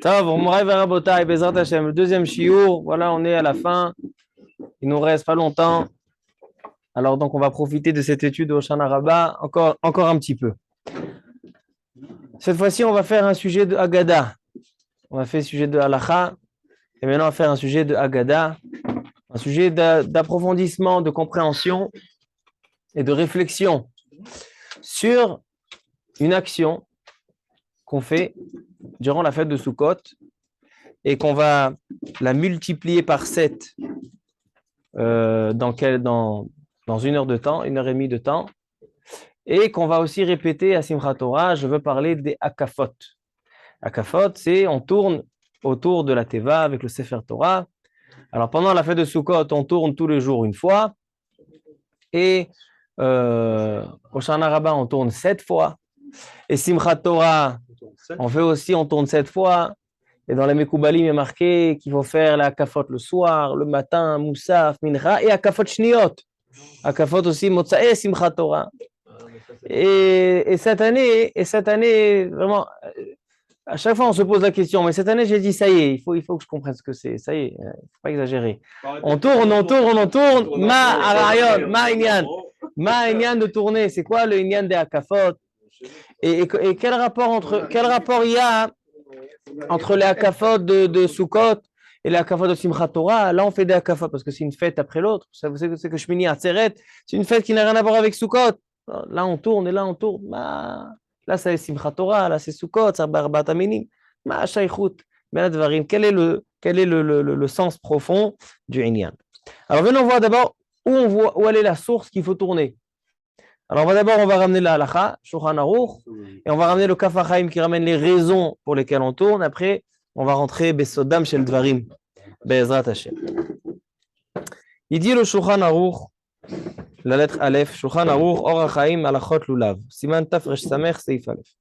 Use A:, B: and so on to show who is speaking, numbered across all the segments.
A: Tov, Moraï Verabotai, Bezrat Hashem, le deuxième shiur, voilà, on est à la fin. Il nous reste pas longtemps. Alors, donc, on va profiter de cette étude au Shana Rabbah encore un petit peu. Cette fois-ci, on va faire un sujet de Haggadah. On a fait le sujet de Halacha. Et maintenant, on va faire un sujet de Haggadah. Un sujet d'approfondissement, de compréhension et de réflexion sur une action qu'on fait durant la fête de Sukkot et qu'on va la multiplier par 7 dans 1 heure de temps, 1 heure et demie de temps, et qu'on va aussi répéter à Simchat Torah. Je veux parler des Hakafot. Hakafot, c'est on tourne autour de la Teva avec le Sefer Torah. Alors pendant la fête de Sukkot, on tourne tous les jours une fois, et au Shana Rabbah, on tourne 7 fois, et Simchat Torah, on tourne 7 fois. Et dans les Mekoubalim, il y a marqué qu'il faut faire la Hakafot le soir, le matin, Moussaf, Mincha, et Hakafot Shniot. Hakafot aussi, Motzae, Simchat Torah. Et cette année, vraiment, à chaque fois on se pose la question, mais cette année j'ai dit, ça y est, il faut que je comprenne ce que c'est, ça y est, il ne faut pas exagérer. On tourne, ma arayon, ma inyan de tourner, c'est quoi le inyan des Hakafot? Et quel rapport il y a entre les Hakafot de Sukkot et les Hakafot de Simchat Torah? Là, on fait des Hakafot parce que c'est une fête après l'autre. Vous savez que c'est que Shmini Atzeret, c'est une fête qui n'a rien à voir avec Sukkot. Là, on tourne et là, on tourne. Là, c'est Simchat Torah, là, c'est Sukkot, c'est Arbat Aminim. Quel est le sens profond du Inyan? Alors, venons voir d'abord où elle est la source qu'il faut tourner. Alors, on va ramener la Halacha, Shulchan Aruch, et on va ramener le Kaf HaChaim qui ramène les raisons pour lesquelles on tourne. Après, on va rentrer Besodam Shel Dvarim, Be'ezrat Hashem. Il dit le Shulchan Aruch, la lettre Aleph, Shulchan Aruch, Or HaChaim, Halachot Lulav, Siman Taf Resh Samech, Seif Aleph.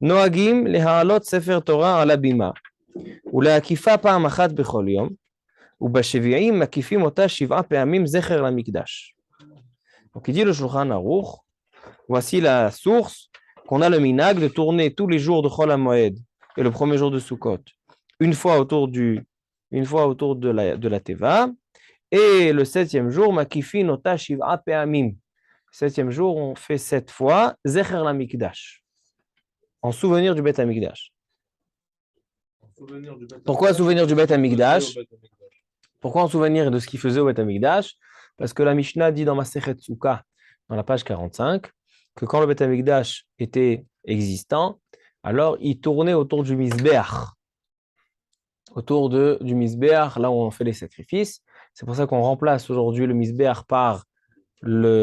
A: Noagim leha'alot Sefer Torah ala bima, ולהקיפה פעם אחת בכל יום, ובשביעים מקיפים אותה 7 פעמים זכר למקדש. Donc il dit le Shulchan Aruch, voici la source qu'on a le minag de tourner tous les jours de Chol HaMoed et le premier jour de Sukkot, une fois autour de la Teva, et le 7e jour, Makifin Ota Shiv'a Pe'amim. 7e jour, on fait 7 fois Zecher LaMikdash, en souvenir du Beth HaMikdash. Pourquoi souvenir du Beth HaMikdash? Pourquoi en souvenir de ce qu'il faisait au Beth HaMikdash? Parce que la Mishnah dit dans Masechet Sukkah, dans la page 45, que quand le Beth HaMikdash était existant, alors il tournait autour du Mizbeach. Autour du Mizbeach, là où on fait les sacrifices. C'est pour ça qu'on remplace aujourd'hui le Mizbeach par la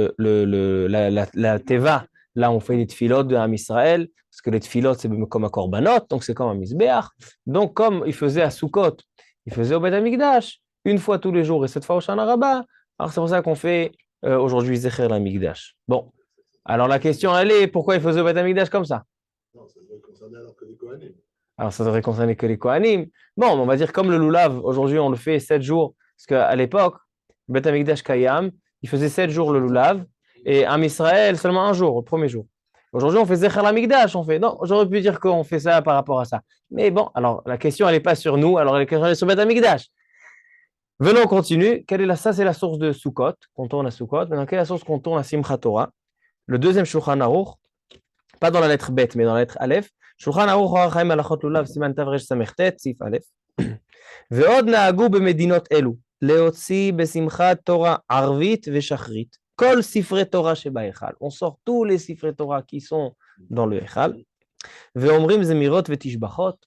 A: Teva, là où on fait les Tfilot de Am Israël, parce que les Tfilot, c'est comme un Korbanot, donc c'est comme un Mizbeach. Donc, comme il faisait à Sukkot, il faisait au Beth HaMikdash, une fois tous les jours et 7 fois au Shana Rabbah. Alors, c'est pour ça qu'on fait aujourd'hui Zecher LaMikdash. Bon, alors la question, elle est, pourquoi il faisait au Beth HaMikdash comme ça?
B: Non, ça devrait concerner alors que les Kohanim.
A: Alors, ça devrait concerner que les Kohanim. Bon, on va dire comme le Lulav, aujourd'hui, on le fait 7 jours, parce qu'à l'époque, le Beth HaMikdash Kayam, il faisait 7 jours le Lulav, et Am Israël, seulement un jour, le premier jour. Aujourd'hui, on fait Zecher LaMikdash, non, j'aurais pu dire qu'on fait ça par rapport à ça. Mais bon, alors, la question, elle n'est pas sur nous, alors la question, elle est sur Beth HaMikdash. Venons, on continue. Ça, c'est la source de Sukkot, qu'on tourne à Sukkot. Maintenant, quelle est la source qu'on tourne à Simchat Torah? Le deuxième Shulchan Aruch, pas dans la lettre Bet, mais dans la lettre Aleph. Shulchan Aruch, Or HaChaim, Halachot Lulav, Siman Tav Resh Samech Tet, Sif Aleph. Ve'od na'agu b'medinot elu, leotzi b'simchat Torah arvit ve'shachrit, kol sifrei Torah sheba'echal. On sort tous les sifrei Torah qui sont dans le Echal. Ve'omrim zemirot ve'tishbachot.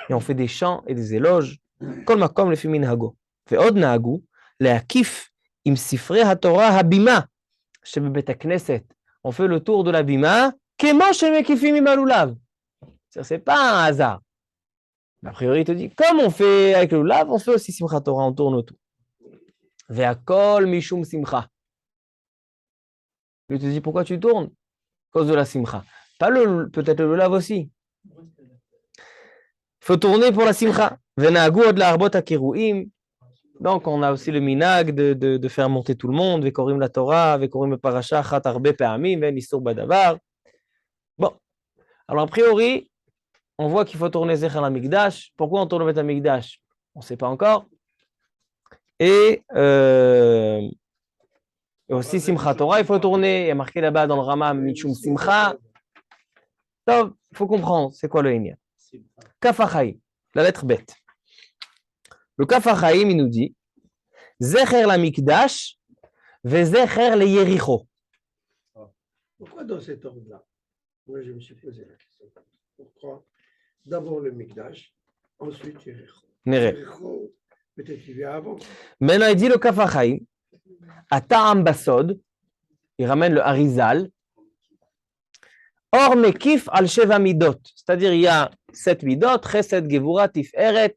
A: Et on fait des chants et des éloges. Kol makom lefi minhago. ועוד נהגו להקיף עם ספרי התורה הבימה שבבית הכנסת. On fait le tour de la bima כמו שמקיפים עם הלולב. C'est pas un hasard. A priori, il te dit, comme on fait avec le lulav, on fait aussi Simchat Torah, on tourne autour. והכל משום שמחה. Il te dit, pourquoi tu tournes? À cause de la simcha. Peut-être le lulav aussi. Il faut tourner pour la simcha. ונהגו עוד להרבות הקירואים. Donc, on a aussi le minag de faire monter tout le monde, Vekorim la Torah, Vekorim le Parasha, Chat Arbe Pe'amim, Ven Isur Badavar. Bon, Alors, a priori, on voit qu'il faut tourner Zecher Lamikdash. Pourquoi on tourne le Beth Amikdash? On ne sait pas encore. Et aussi Simchat Torah, il faut tourner. Il y a marqué là-bas dans le Rama Michum Simcha. Il faut comprendre c'est quoi le Hénia. Kaf HaChaim, la lettre bête. Le Kaf HaChaim, il nous dit Zecher Lamikdash ve Zecher le Yericho.
C: Pourquoi dans cet ordre-là? Moi, je me suis posé la question. Pourquoi d'abord le Mikdash, ensuite Yericho? Yericho, peut-être qu'il vient avant.
A: Maintenant, il dit le Kaf HaChaim, à Ta'am Basod, il ramène le Harizal, Or Mekif al Sheva Midot, c'est-à-dire il y a 7 Midot, Chesed, Gevura, Tiferet,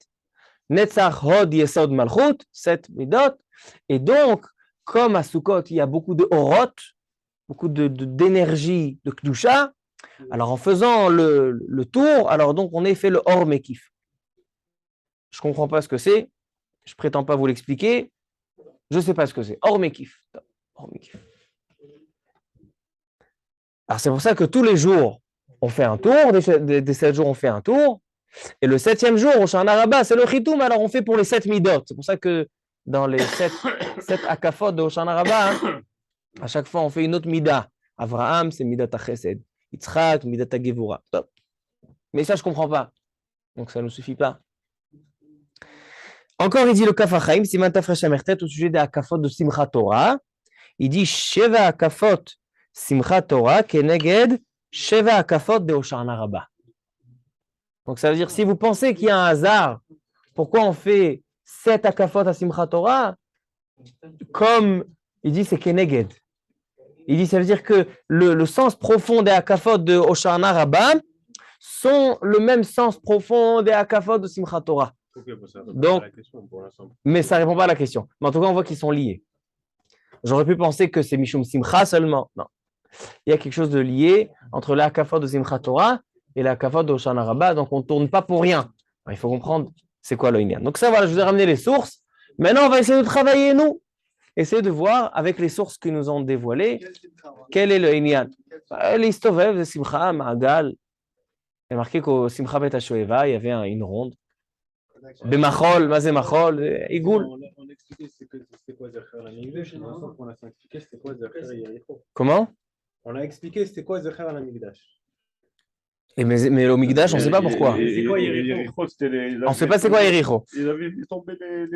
A: Netzach, Hod, Yesod, Malchut, 7 Midot, et donc, comme à Sukkot, il y a beaucoup de Orot, beaucoup d'énergie, de Kdusha, alors en faisant le tour, alors donc on a fait le Or Mekif. Je ne comprends pas ce que c'est, je ne prétends pas vous l'expliquer, je ne sais pas ce que c'est. Or Mekif. Or Mekif. Alors c'est pour ça que tous les jours, on fait un tour, des 7 jours, on fait un tour, et le 7e jour, au Shana Rabbah, c'est le Chitoum, alors on fait pour les 7 Midot. C'est pour ça que dans les 7 Akafot de Hoshana Rabbah, à chaque fois, on fait une autre Mida. Avraham, c'est Midat HaChesed. Yitzhak, Midat HaGevura. Mais ça, je ne comprends pas. Donc, ça ne nous suffit pas. Encore, il dit le Kaf HaChaim, Siman Tafresh Amertet, au sujet des Akafot de Simchat Torah. Il dit Sheva Akafot Simchat Torah, Keneged, Sheva Akafot de Hoshana Rabbah. Donc, ça veut dire, si vous pensez qu'il y a un hasard, pourquoi on fait 7 Akafot à Simchat Torah, comme il dit, c'est Keneged. Il dit, ça veut dire que le sens profond des Akafot de Hoshana Rabbah sont le même sens profond des Akafot de Simchat Torah.
B: Okay,
A: donc, mais ça ne répond pas à la question. Mais en tout cas, on voit qu'ils sont liés. J'aurais pu penser que c'est Mishum Simcha seulement. Non. Il y a quelque chose de lié entre la Akafot de Simchat Torah et la Akafot de Hoshana Rabbah. Donc, on ne tourne pas pour rien. Alors, il faut comprendre c'est quoi le Inyan. Donc, ça, voilà, je vous ai ramené les sources. Maintenant, on va essayer de travailler, nous. Essayer de voir, avec les sources qui nous ont dévoilées, quel est le Inyan. L'Istovev de Simcha, Ma'agal. Il y a marqué qu'au Simcha Bet HaShoeva, il y avait une ronde. Bemachol, Mazé Machol, Igoul.
B: On a expliqué c'était quoi Zecher Lamikdash, on a expliqué c'était quoi Zecher Yericho.
A: Comment?
B: On a expliqué c'était quoi Zecher Lamikdash.
A: Mais le Mikdash, on ne sait pas pourquoi.
B: C'est quoi Yericho?
A: On ne sait pas c'est quoi Yericho.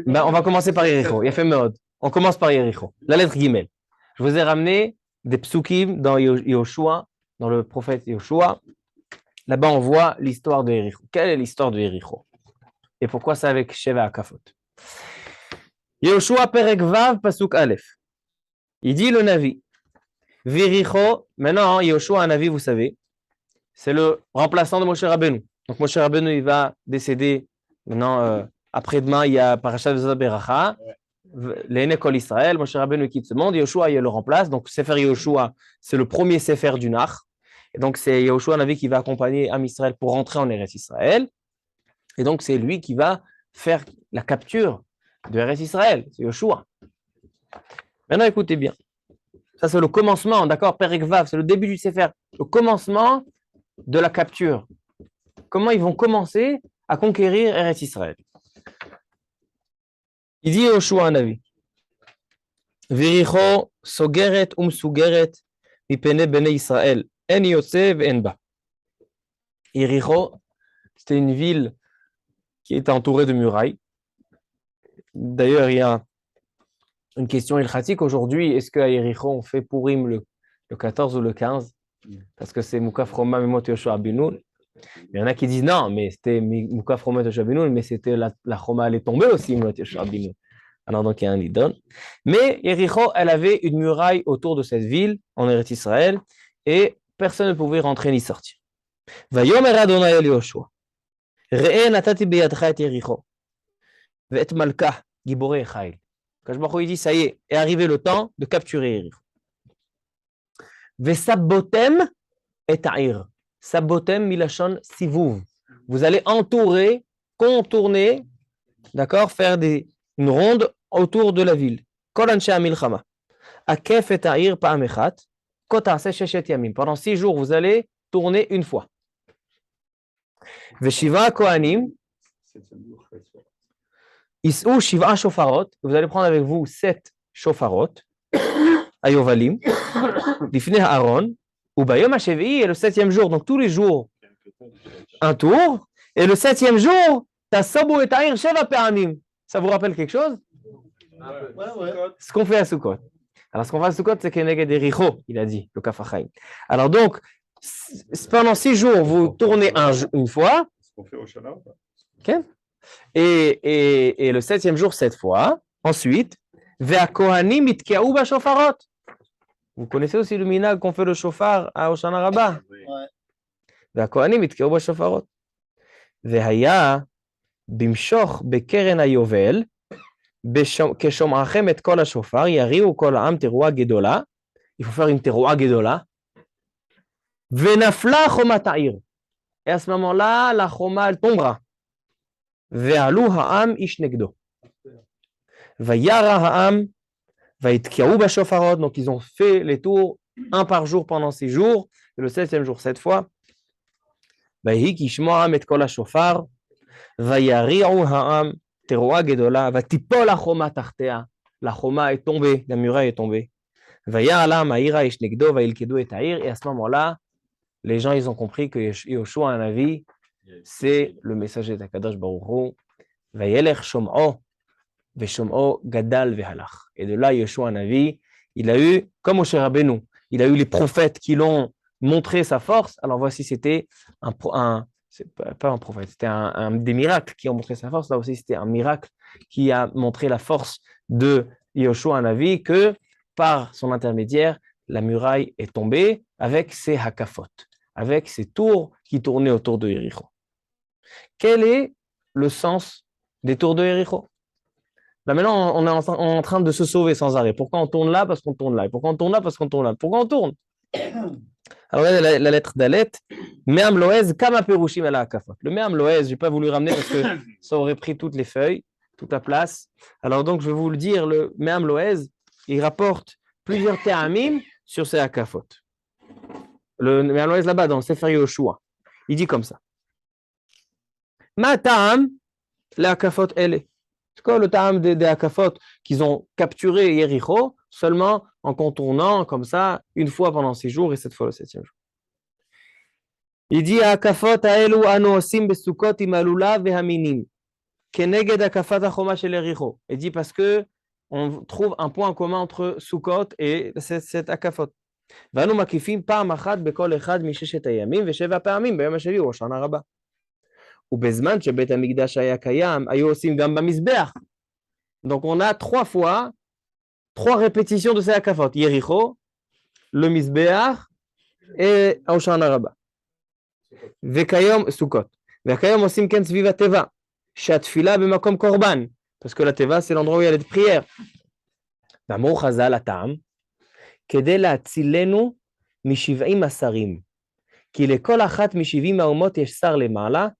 A: On va commencer par Yericho. Il a fait mode. On commence par Yericho. La lettre Gimel. Je vous ai ramené des psukim dans Yoshua, dans le prophète Yoshua. Là-bas, on voit l'histoire de Yericho. Quelle est l'histoire de Yericho? Et pourquoi c'est avec Sheva Akafot? Yoshua Perek Vav Pasuk Aleph. Il dit le Navi. Yericho, maintenant, Yoshua, un Navi, vous savez, c'est le remplaçant de Moshe Rabbeinu. Donc, Moshe Rabbeinu, il va décéder maintenant, après-demain, il y a Parashat V'zot Beracha, l'Eine Kol Israël, Moshe Rabbeinu quitte ce monde, Yoshua, il le remplace. Donc, Sefer Yoshua, c'est le premier Sefer du Nach. Et donc, c'est Yoshua, un Navi, qui va accompagner Am Israël pour rentrer en Eretz Israël. Et donc, c'est lui qui va faire la capture de Eretz Israël. C'est Yoshua. Maintenant, écoutez bien. Ça, c'est le commencement, d'accord? Perek Vav, c'est le début du Sefer. Le commencement de la capture. Comment ils vont commencer à conquérir Eretz Israël. Il dit Yoshua un avis. Viricho sogeret sugeret mipene bene Israël. En yotse ve'en ba. Yericho, c'était une ville qui était entourée de murailles. D'ailleurs, il y a une question ilchatique aujourd'hui. Est-ce qu'à Yericho, on fait Purim le 14 ou le 15? Parce que c'est Mukaf Roma Memot Yoshua Binoun. Il y en a qui disent non, mais c'était Mukaf Roma Yoshua Binoun, mais c'était la Choma, elle est tombée aussi, Memot Yoshua Binoun. Alors donc il y a un idon. Mais Yericho, elle avait une muraille autour de cette ville, en Eretz Israël, et personne ne pouvait rentrer ni sortir. Vayomer Adonai el Yoshua. Re'e natati beyadcha et Yericho. Ve'et malka giborei Echaïl. Kajbacho, il dit, ça y est arrivé le temps de capturer Yericho. Ve'sabotem et ta'ir. Sabotem milachon sivuv. Vous allez entourer, contourner, d'accord, faire une ronde autour de la ville. Kol anshe hamilchama. Akef et ta'ir pa'am echat. Ko ta'aseh sheshet yamim. Pendant 6 jours, vous allez tourner une fois. Veshiva Kohanim, Is'u Shiva Shofarot. Vous allez prendre avec vous 7 shofarot, Ayovalim, Lifnei Aaron, ou Bayom HaShevi'i, et le 7e jour, donc tous les jours, un tour, et le 7e jour, Tasabu et Ta'ir Sheva Pe'amim. Ça vous rappelle quelque chose? Ce qu'on fait à Sukkot. Alors, ce qu'on fait à Sukkot, c'est Keneged Ericho, il a dit, le Kaf HaChaim. Alors, donc, pendant 6 jours, vous tournez une fois.
B: Ce qu'on fait au Shana.
A: Okay. Et le 7e jour, 7 fois. Ensuite, Ve'a Kohanim Itke'u Bashofarot. Vous connaissez aussi le minag qu'on fait le shofar à Hoshana Rabbah. Ve'a Kohanim Itke'u Bashofarot. Ve'haya Bimshoch Bekeren HaYovel. כשומעכם את כל השופר, יריעו כל העם תרועה גדולה, il faut faire une תרועה גדולה, ונפלה חומת העיר. Et à ce moment-là, la choma, elle tombera. ועלו העם איש נגדו. וירא העם, ויתקעו בשופרות, donc ils ont fait les tours, un par jour pendant 6 jours, et le 7e jour 7 fois. ויהי כשמוע העם את כל השופר, ויריעו העם, Teroa Gedola, va tipol la choma tartea. La choma est tombée, la muraille est tombée. Vaya ala maïra ishnegdo va ilkedo et taïr. Et à ce moment-là, les gens ils ont compris que Yoshua un avis, c'est le messager d'Akadosh Baruch Hu. Vayelech shom'o, veshom'o gadal vehalach. Et de là, Yoshua un avis, il a eu, comme Moshe Rabbeinu, il a eu les prophètes qui l'ont montré sa force. Alors voici, c'était c'est pas un prophète, c'était des miracles qui ont montré sa force. Là aussi, c'était un miracle qui a montré la force de Yoshua Hanavi, que par son intermédiaire, la muraille est tombée avec ses hakafot, avec ses tours qui tournaient autour de Yéricho. Quel est le sens des tours de Yéricho? Là maintenant, on est en train de se sauver sans arrêt. Pourquoi on tourne là? Parce qu'on tourne là. Et pourquoi on tourne là? Parce qu'on tourne là. Pourquoi on tourne? Alors, la lettre Dalet, Me'am Loez, Kama Perushim ala Hakafot. Le Me'am Loez, je n'ai pas voulu ramener parce que ça aurait pris toutes les feuilles, toute la place. Alors, donc, je vais vous le dire, le Me'am Loez, il rapporte plusieurs Te'amim sur ces Hakafot. Le Me'am Loez, là-bas, dans le Sefer Yoshua, il dit comme ça. Ma Ta'am, la Hakafot, elle est. C'est quoi le Ta'am des Hakafot qu'ils ont capturé Yericho seulement en contournant comme ça, une fois pendant 6 jours et cette fois le 7e jour. Il dit Hakafot ha'elu anu osim besukot im alula vehaminim keneged hakafat hachoma shel Yericho. Il dit parce que on trouve un point commun entre Sukkot et cette Hakafot. ואנו מקיפים פעם אחת בכל אחד מששת הימים ו7 פעמים ביום השביעי הוא השנה רבה. ובזמן שבית המקדש היה קיים, היו עושים גם במזבח. Donc on a 3 fois 3 répétitions de ces Hakafot. Yericho, le Mizbeach et Hoshana Rabbah. Vekayom Sukkot. Vekayom osim ken sviv hateva. Shatfila b'makom korban. Parce que la teva, c'est l'endroit où il y a les prières. V'amor chazal hatam. Kedei la'atzilenu mishiv'im asarim. Ki lekol achat mishiv'im ha'umot yesh sar lema'ala.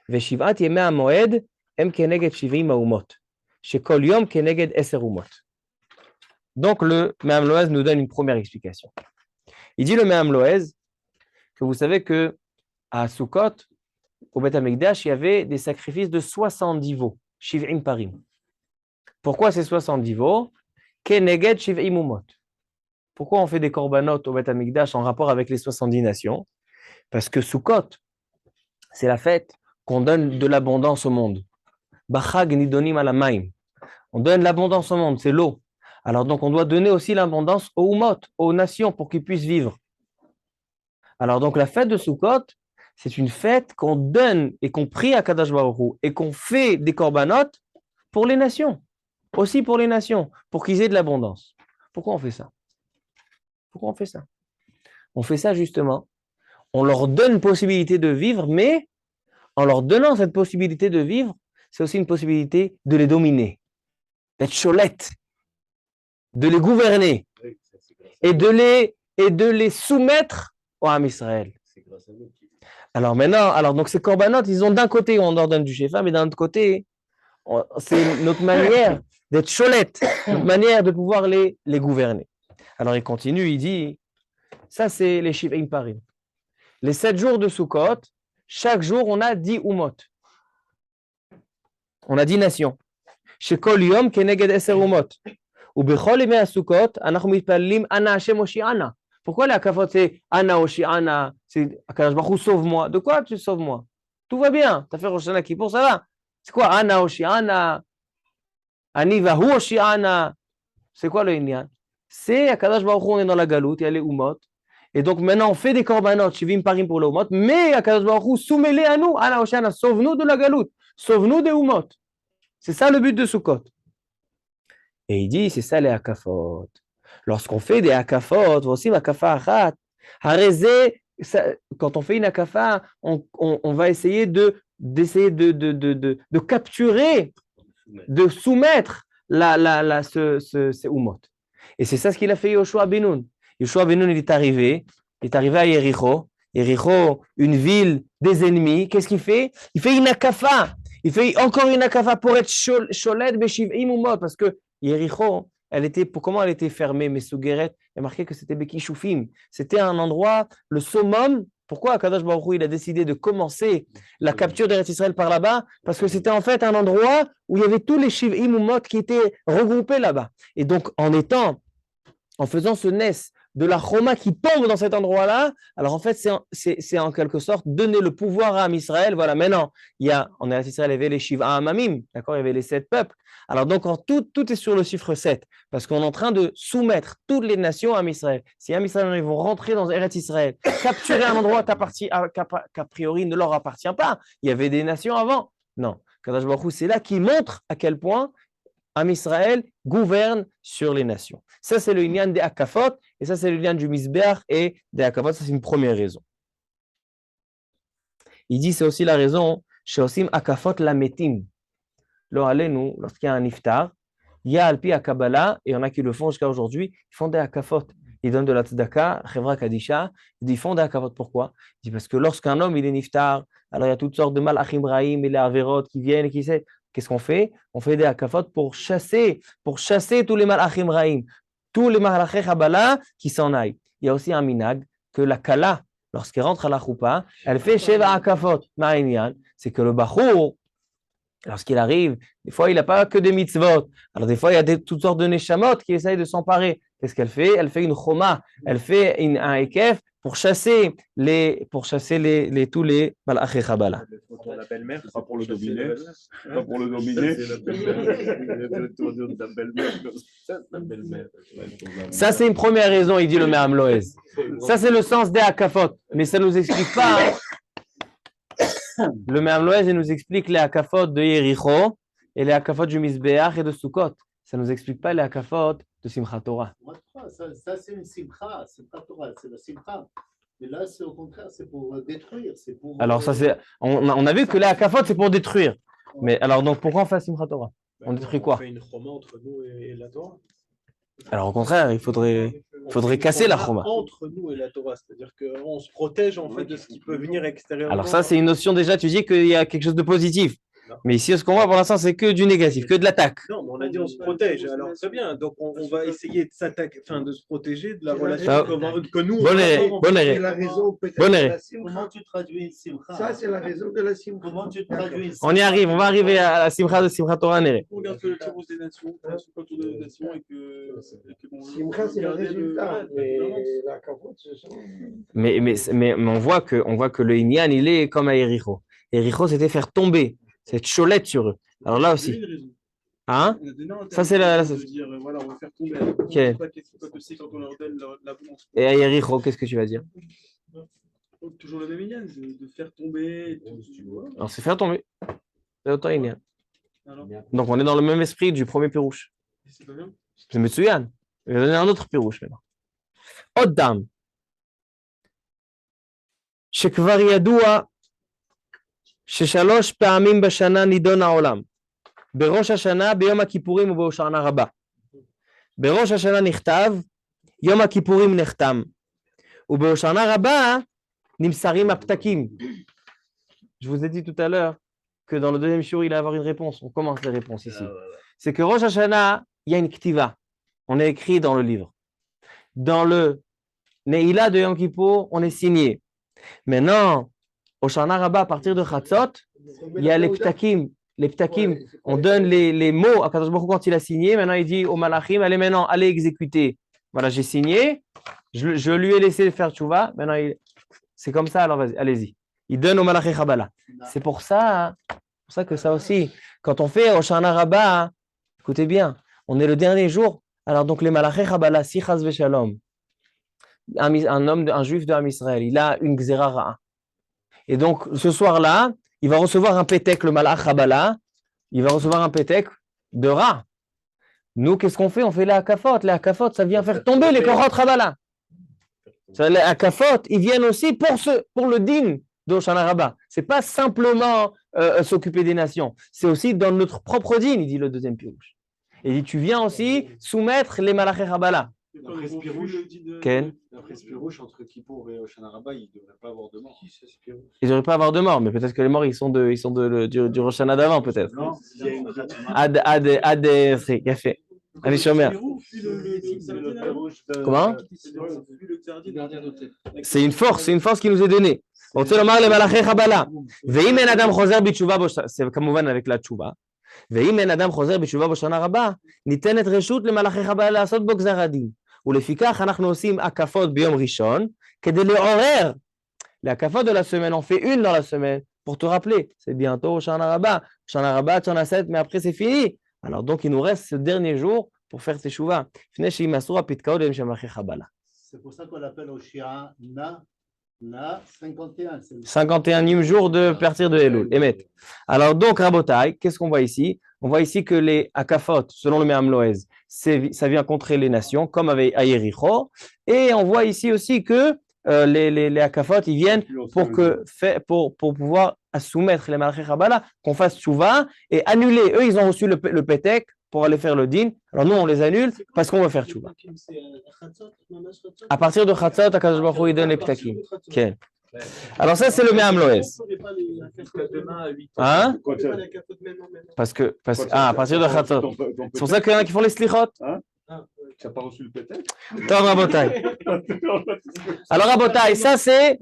A: Veshiv'at yemei ha'moed hem keneged 70 ha'umot. Shekol yom keneged 10 umot. Donc, le Me'am Loez nous donne une première explication. Il dit le Me'am Loez que vous savez que à Sukkot, au Beth HaMikdash, il y avait des sacrifices de 70 veaux, Shiv'im Parim. Pourquoi ces 70 veaux? Keneged Shiv'im Umot. Pourquoi on fait des korbanot au Beth HaMikdash en rapport avec les 70 nations? Parce que Sukkot, c'est la fête qu'on donne de l'abondance au monde. Bachag nidonim alamayim. On donne l'abondance au monde, c'est l'eau. Alors donc, on doit donner aussi l'abondance aux Umot, aux nations, pour qu'ils puissent vivre. Alors donc, la fête de Sukkot, c'est une fête qu'on donne et qu'on prie à Kadosh Baruch Hu et qu'on fait des korbanot pour les nations. Aussi pour les nations, pour qu'ils aient de l'abondance. Pourquoi on fait ça? Pourquoi on fait ça? On fait ça justement. On leur donne possibilité de vivre, mais en leur donnant cette possibilité de vivre, c'est aussi une possibilité de les dominer, d'être cholettes, de les gouverner et de les soumettre au Ham Israël. Alors maintenant, donc ces korbanot, ils ont d'un côté, on leur donne du shefa, mais d'un autre côté, c'est notre manière d'être cholettes, notre manière de pouvoir les gouverner. Alors il continue, il dit, ça c'est les Shiv'im Parim. Les 7 jours de Sukkot, chaque jour, on a 10 umot. On a 10 nations. Chez Kol Yom, Keneged Eser umot. Ou Bechol Eme Asukot, Anach Mitpallim, Ana Hashem Oshi'ana. Pourquoi la kafot c'est Ana Oshi'ana? C'est Akadosh Baruch Hu, sauve-moi. De quoi tu sauves-moi? Tout va bien. Tu as fait Rosh Hashanah Kippour, ça va. C'est quoi Ana Oshi'ana? Ani Vahu Oshi'ana? C'est quoi le Inyan? C'est Akadosh Baruch Hu, on est dans la galoute, il y a les umot. Et donc maintenant, on fait des korbanot, shivim parim pour le umot, mais Akadosh Baruch Hu, soumets-les à nous. Ana Oshi'ana, sauve-nous de la galoute. Sauve-nous des umot. C'est ça le but de Sukkot. Et il dit, c'est ça les akafot. Lorsqu'on fait des akafot, voici akafa achat. Harézé, quand on fait une akafa, on va essayer d'essayer de capturer, de soumettre ces umot. Et c'est ça ce qu'il a fait Yoshua ben Nun. Yoshua ben Nun, il est arrivé à Yericho. Yericho, une ville des ennemis. Qu'est-ce qu'il fait? Il fait une akafa. Il fait encore une akafa pour être sholet beshiv'im umot, parce que Yericho, comment elle était fermée, mais Mesugeret, il est marqué que c'était Bekishufim. C'était un endroit, le summum. Pourquoi Akadosh Baruch Hu, il a décidé de commencer la capture d'Eretz Israël par là-bas? Parce que c'était en fait un endroit où il y avait tous les shiv'im umot qui étaient regroupés là-bas. Et donc, en faisant ce nes de la choma qui tombe dans cet endroit-là, alors en fait, c'est en quelque sorte donner le pouvoir à Am Israël. Voilà, maintenant, en Eretz Israël, il y avait les Shiva Amamim, d'accord, il y avait les 7 peuples. Alors donc, tout est sur le chiffre 7, parce qu'on est en train de soumettre toutes les nations à Am Israël. Si Am Israël, ils vont rentrer dans Eretz Israël, capturer un endroit qu'a priori ne leur appartient pas. Il y avait des nations avant. Non, Kadosh Baruch Hu, c'est là qu'il montre à quel point Am Israël gouverne sur les nations. Ça, c'est le Inyan des Akafot, et ça, c'est le Inyan du Mizbeach et des Akafot. Ça, c'est une première raison. Il dit, c'est aussi la raison, chez Osim Akafot Lametim. Lorsqu'il y a un iftar, il y a Alpi Akabala, et il y en a qui le font jusqu'à aujourd'hui, ils font des Akafot. Ils donnent de la tzedaka, Chevra Kadisha, ils font des Akafot. Pourquoi? Il dit parce que lorsqu'un homme il est niftar, alors il y a toutes sortes de malachim raïm et les averot qui viennent et qui savent. Qu'est-ce qu'on fait? On fait des akafot pour chasser tous les malachim raïm, tous les malachim Kabbalah qui s'en aillent. Il y a aussi un minag que la kala, lorsqu'elle rentre à la choupa, elle fait sheva akafot. Ma'inyan, c'est que le bachour, lorsqu'il arrive, des fois il n'a pas que des mitzvot. Alors des fois il y a toutes sortes de neshamot qui essayent de s'emparer. Qu'est-ce qu'elle fait? Elle fait une choma, elle fait un ekef pour chasser tous les malachim Kabbalah.
B: La belle-mère,
D: Pas pour le dominer. Pas pour le dominer.
A: Ça, c'est une première raison, il dit le Me'am Loez. Ça, c'est le sens des akafot. Mais ça ne nous explique pas. Le Me'am Loez, il nous explique les akafot de Yericho et les akafot du Mizbeach et de Sukkot. Ça ne nous explique pas les akafot de Simchat Torah.
E: Ça, c'est une simcha, Simchat Torah, c'est la simcha. Mais là, c'est au contraire, c'est pour détruire.
A: Alors, ça, c'est. On a vu que les akafot, c'est pour détruire. Mais alors, donc, pourquoi on fait Simchat Torah? On détruit quoi?
B: On fait une choma entre nous et la Torah.
A: Alors, au contraire, il faudrait casser la choma.
B: Entre nous et la Torah, c'est-à-dire qu'on se protège en fait de ce qui peut venir extérieurement.
A: Alors, ça, c'est une notion déjà, tu dis qu'il y a quelque chose de positif.
B: Non.
A: Mais ici, ce qu'on voit pour l'instant, c'est que du négatif, que de l'attaque.
B: Non, mais on a dit on se protège. Alors, très bien. Donc, on va essayer de s'attaquer, de se protéger de la relation que nous.
C: C'est la raison peut-être de la simcha.
E: Comment tu traduis simcha?
C: Ça, c'est la raison de la simcha.
E: Comment tu traduis
A: On y arrive, on va arriver à la simcha de Simchat Torah Nere.
D: On regarde que le tirage des nations, c'est pas tout des nations et que
C: Simcha, c'est le résultat. Mais la kavod, ce sont.
A: Mais on voit que le Inyan, il est comme à Yericho. Yericho, c'était faire tomber cette cholette sur eux. Alors là aussi. Hein? Ça, c'est la.
D: dire, voilà, on va faire tomber.
A: Ok.
D: Pas que c'est quand on leur donne l'abondance.
A: Et à Yericho, qu'est-ce que tu vas dire?
D: Toujours le même Inyan, de faire tomber. Tu vois.
A: Alors, c'est faire tomber. C'est autant Inyan.
D: Alors,
A: Donc, on est dans le même esprit du premier pirouche.
D: c'est pas bien.
A: C'est Metsuyan. Je vais donner un autre pirouche maintenant. Oddam. שכבר ידוע ששלוש פעמים בשנה נידון העולם. בראש השנה, ביום הכיפורים ובהושענא רבה. בראש השנה נכתב, יום הכיפורים נחתם. ובהושענא רבה נמסרים הפתקים. Je vous ai dit tout à l'heure que dans le deuxième shiur, il va y avoir une réponse. On commence les réponses ici. C'est que Rosh Hashanah, il y a une ktiva. On est écrit dans le livre. Dans le Neila de Yom Kippour, on est signé. Maintenant, au Shana Rabbah, à partir de Chatzot, il y a les ptakim. Les ptakim, on donne les mots à Kadosh Baruch Hu quand il a signé. Maintenant, il dit au malachim, allez maintenant, allez exécuter. Voilà, j'ai signé. Je lui ai laissé faire tchouva. Maintenant, c'est comme ça, alors vas-y, allez-y. Il donne au malachi Chabala. C'est pour ça que ça aussi, quand on fait au Shana Rabbah, écoutez bien, on est le dernier jour. Alors donc les malachi Chabala, si chas v'shalom, un juif de Am Israël, il a une gzera ra'a. Et donc ce soir-là, il va recevoir un pétek, le malach Chabala, il va recevoir un pétek de ra. Nous, qu'est-ce qu'on fait? On fait les hakafot. Les hakafot, ça vient faire tomber les korot Chabala. Les hakafot, ils viennent aussi pour le din de Hoshana Rabbah. Ce n'est pas simplement s'occuper des nations, c'est aussi dans notre propre din, il dit le deuxième pirouche. Il dit, tu viens aussi soumettre les malaché Chabala.
D: D'après Spirouche, entre Kippour et Hoshana Rabbah, il ne devrait pas avoir de mort.
A: Ils ne devraient pas avoir de mort, mais peut-être que les morts, ils sont du Hoshana d'avant, peut-être.
D: Non, il y a une
A: il a fait. Allez, Shomer. Comment? C'est une force qui nous est donnée. On sait le mal, les malaché Chabala. Veim en adam choser b'tshuva, c'est comme avec la tchouva. ואם אין אדם חוזר בתשובה בשנה רבה, ניתנת רשות למלאכי חבלה לעשות בו גזר הדין. ולפיכך אנחנו עושים הקפות ביום ראשון, כדי לעורר. להקפות de la semaine, on fait une dans la semaine, pour te rappeler, c'est bientôt Shana Rabba. Shana Rabba, Shana 7, mais après c'est fini. Alors donc il nous reste ce dernier jour pour faire teshuva. C'est
E: pour ça qu'on l'appelle au Shia Na
A: 51e jour de partir de Elul. Emet. Alors donc, Rabotai, qu'est-ce qu'on voit ici? On voit ici que les Akafot, selon le Me'am Loez, ça vient contrer les nations, comme avec Ayericho. Et on voit ici aussi que les Akafot, ils viennent pour pouvoir soumettre les Malachei Chabala, qu'on fasse tchouva et annuler. Eux, ils ont reçu le pétek pour aller faire le din. Alors nous, on les annule parce qu'on va faire tchouva. À partir de Chatzot, Akadosh Baruch Hu, il donne les ptakim. Okay. Alors ça, c'est le Me'am Loez. Hein? À partir de Chatzot. C'est pour ça qu'il y en a qui font les slichot.
D: Tu n'as pas reçu le pétec?
A: Tant Rabotai. Alors Rabotai, ça c'est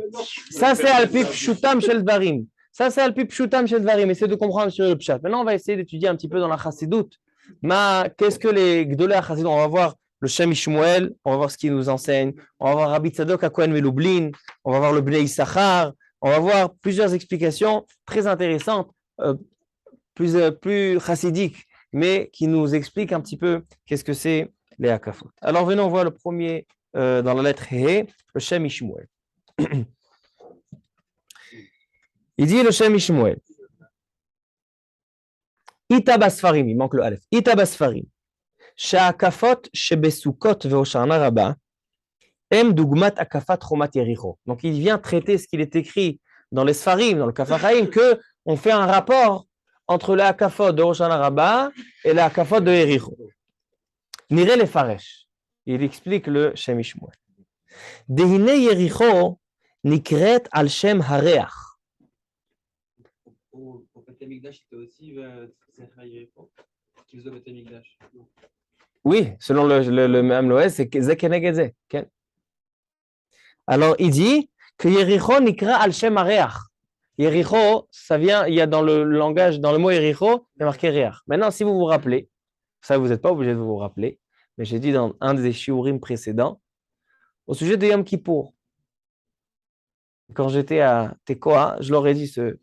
A: Alpi Pshutam Shel Dvarim. Ça c'est Alpi Pshutam Shel Dvarim. Essayez de comprendre sur le Pshat. Maintenant, on va essayer d'étudier un petit peu dans la Chassidoute. Qu'est-ce que les Gdolei HaChassidut? On va voir le Shem Ishmuel, on va voir ce qu'il nous enseigne. On va voir Rabbi Tzadok HaKohen Melublin, on va voir le Bnei Issachar. On va voir plusieurs explications très intéressantes, plus chassidiques, mais qui nous expliquent un petit peu qu'est-ce que c'est les Hakafot. Alors venons voir le premier dans la lettre He, le Shem Ishmuel. Il dit le Shem Ishmuel. Ita basfarim, il manque le Aleph. Ita basfarim. Sha'akafot shebesukot ve'oshana rabba em dugmat akafat chomat Yericho. Donc il vient traiter ce qu'il est écrit dans les Sfarim, dans le Kafachaim, que on fait un rapport entre le Akafot de Hoshana Rabba et le Akafot de Yericho. Nireh le Faresh. Il explique le Shem Ishmuel. Dehine Yericho nikret al Shem Hareach.
F: Au Beth Amikdash, c'était aussi Yericho qui faisait au Beth Amikdash.
A: Oui, selon le Me'am Loez, c'est Zekenegeze. Alors il dit que Yericho nikra al Shem Hareach. Yericho, ça vient, il y a dans le langage, dans le mot Yericho, il y a marqué Reach. Maintenant, si vous vous rappelez, ça vous n'êtes pas obligé de vous rappeler, mais j'ai dit dans un des shiurim précédents, au sujet de Yom Kippour, quand j'étais à Tekoa, je leur ai dit ce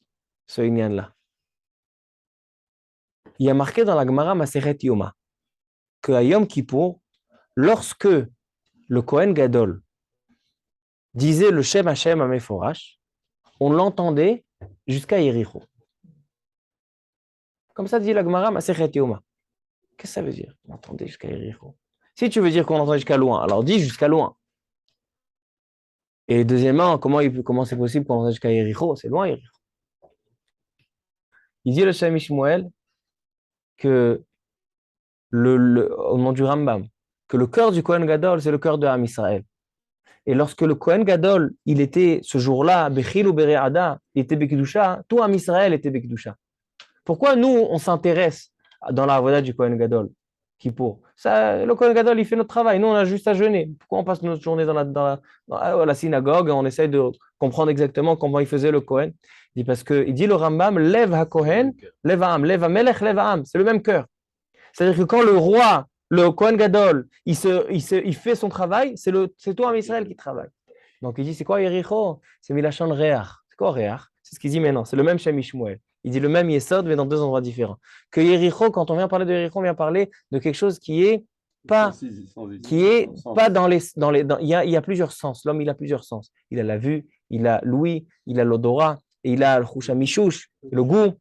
A: inyan-là. Il y a marqué dans la Gemara Maseret Yoma que à Yom Kippour, lorsque le Kohen Gadol disait le Shem Hashem à Meforash, on l'entendait jusqu'à Yericho. Comme ça dit la Gemara Maseret Yoma. Qu'est-ce que ça veut dire? On entendait jusqu'à Yericho. Si tu veux dire qu'on entend jusqu'à loin, alors dis jusqu'à loin. Et deuxièmement, comment c'est possible qu'on entende jusqu'à Yericho? C'est loin Yericho. Il dit le Shem Ishmuel que au nom du Rambam, que le cœur du Kohen Gadol, c'est le cœur de Am Israël. Et lorsque le Kohen Gadol, il était ce jour-là, Bechil ou Bere'ada, il était Bekidusha, tout Am Israël était Bekidusha. Pourquoi nous, on s'intéresse dans la avoda du Kohen Gadol? Kippour. Ça, le Kohen Gadol, il fait notre travail. Nous, on a juste à jeûner. Pourquoi on passe notre journée dans la synagogue et on essaye de comprendre exactement comment il faisait le Kohen? Il dit parce que, il dit le Rambam, lève ha Kohen, lève ha Am, lève ha Melech, lève ha Am. C'est le même cœur. C'est-à-dire que quand le roi, le Kohen Gadol, il fait son travail, c'est tout en Israël qui travaille. Donc il dit, c'est quoi Yericho? C'est Milachon Réach. C'est quoi Réach? C'est ce qu'il dit maintenant. C'est le même Shem Ishmuel. Il dit le même Yesod, mais dans deux endroits différents. Que Yericho, quand on vient parler de Yericho, on vient parler de quelque chose qui est pas dans les. Il y a plusieurs sens. L'homme, il a plusieurs sens. Il a la vue, il a l'ouïe, il a l'odorat, et il a le chouchamichouch, le goût.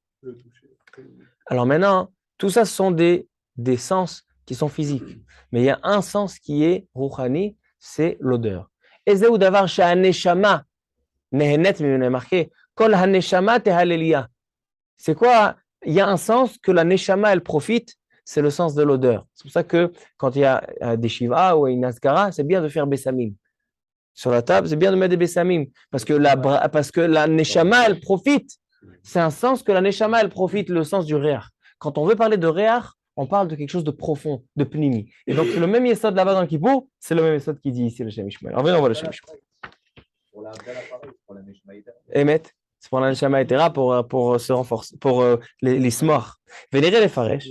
A: Alors maintenant, tout ça, ce sont des sens qui sont physiques. Mais il y a un sens qui est rouchani, c'est l'odeur. Ezeu davar she'aneshama nehenet mimenu, marqué kol haneshama tehalelia. C'est quoi? Il y a un sens que la neshama, elle profite, c'est le sens de l'odeur. C'est pour ça que quand il y a des shiva ou une asgara, c'est bien de faire bessamim. Sur la table, c'est bien de mettre des bessamim. Parce que la neshama, elle profite. C'est un sens que la neshama, elle profite, le sens du réach. Quand on veut parler de réach, on parle de quelque chose de profond, de pnimi. Et donc, c'est le même yesod là-bas dans le Kippour, c'est le même yesod qui dit ici le Shem Ishmael. Alors, venez, on voit le Shem Ishmael.
G: Pour la pour la Neshama Yetera.
A: Emet. C'est pour la Neshama Yetera pour se renforcer, pour les smor. Venez les faresh.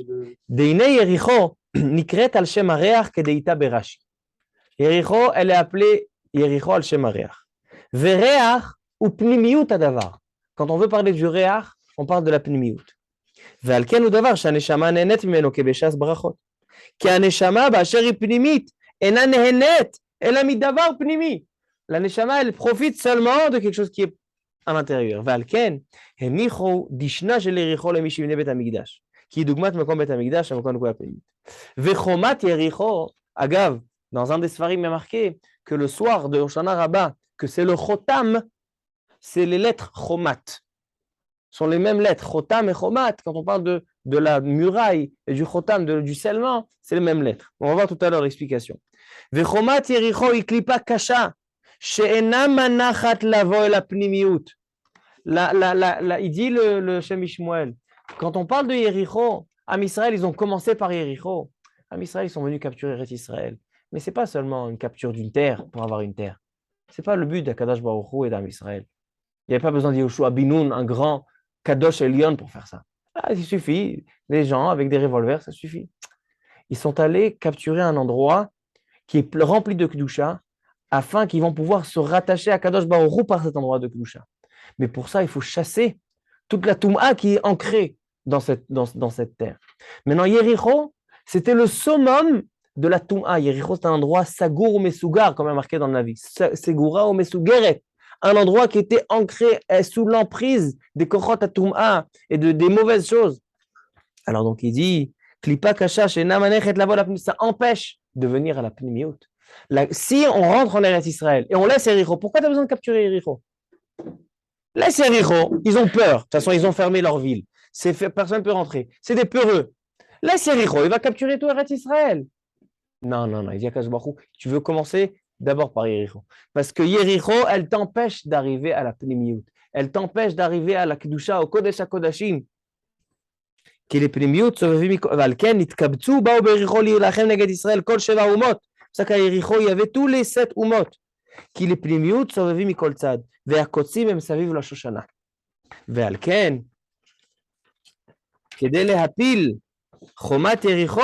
A: Deine Yericho, nikret al Shem Areach kedeita berashi. Yericho, elle est appelée Yericho al Shem Areach. Vereach ou pnimiut adavar. Quand on veut parler du reach, on parle de la pnimiut. ועל כן הוא דבר שהנשמה נהנית ממנו כבש"ס ברכות. כי הנשמה באשר היא פנימית אינה נהנית אלא מדבר פנימי. l'aneshama, elle profite seulement de quelque chose qui est à l'intérieur. ועל כן הניחו דשנה של יריחו למי שיבנה בית המקדש. כי היא דוגמת מקום בית המקדש, המקום נקודה פנימית. וחומת יריחו, אגב, dans un des sfarim, il y a marqué que le soir de Hoshana Rabbah, que c'est le chotam, c'est les lettres chomat. Sont les mêmes lettres, chotam et chomat. Quand on parle de la muraille et du chotam, du scellement, c'est les mêmes lettres. On va voir tout à l'heure l'explication. Vechomat Yericho iklipa kasha, she'ena manachat lavo el apnimiut. Il dit le Shem Ishmuel, quand on parle de Yericho, Am Israël, ils ont commencé par Yericho. Am Israël, ils sont venus capturer Eretz Israël. Mais ce n'est pas seulement une capture d'une terre pour avoir une terre. Ce n'est pas le but d'Akadosh Baruch Hu et d'Am Israël. Il n'y a pas besoin de Yoshua Binoun, un grand Kadosh Elion pour faire ça. Ah, il suffit, les gens avec des revolvers, ça suffit. Ils sont allés capturer un endroit qui est rempli de Kedusha afin qu'ils vont pouvoir se rattacher à Kadosh Baruch Hu par cet endroit de Kedusha. Mais pour ça, il faut chasser toute la Touma qui est ancrée dans cette terre. Maintenant, Yericho, c'était le summum de la Touma. Yericho, c'est un endroit Sagour ou Mesugar, comme est marqué dans le Navi. Segura ou Mesugeret. Un endroit qui était ancré sous l'emprise des kochot à Touma et des mauvaises choses. Alors donc il dit, Klipa Kasha, ça empêche de venir à la Pnimiut. Si on rentre en Eretz Israël et on laisse Yericho, pourquoi tu as besoin de capturer Yericho? Laisse Yericho, ils ont peur. De toute façon, ils ont fermé leur ville. Personne ne peut rentrer. C'est des peureux. Laisse Yericho, il va capturer tout Eretz Israël. Non. Il dit à Kadosh Baruch Hu, tu veux commencer d'abord par Yericho. Parce que Yericho, elle t'empêche d'arriver à la Pnimiut. Elle t'empêche d'arriver à la Kedusha, au Kodesh HaKodashim. Qui les Pnimiut, Valken, Itkabtsu, Bao Bericho, Lilachem, Neged Israël, Kol Sheva Umot. C'est ça qu'à Yericho, il y avait tous les 7 Umot. Qui les Pnimiut, Sovevim, Mikol Tzad. והקוצים הם סביב לשושנה. ועל כן, כדי להפיל חומת יריחו,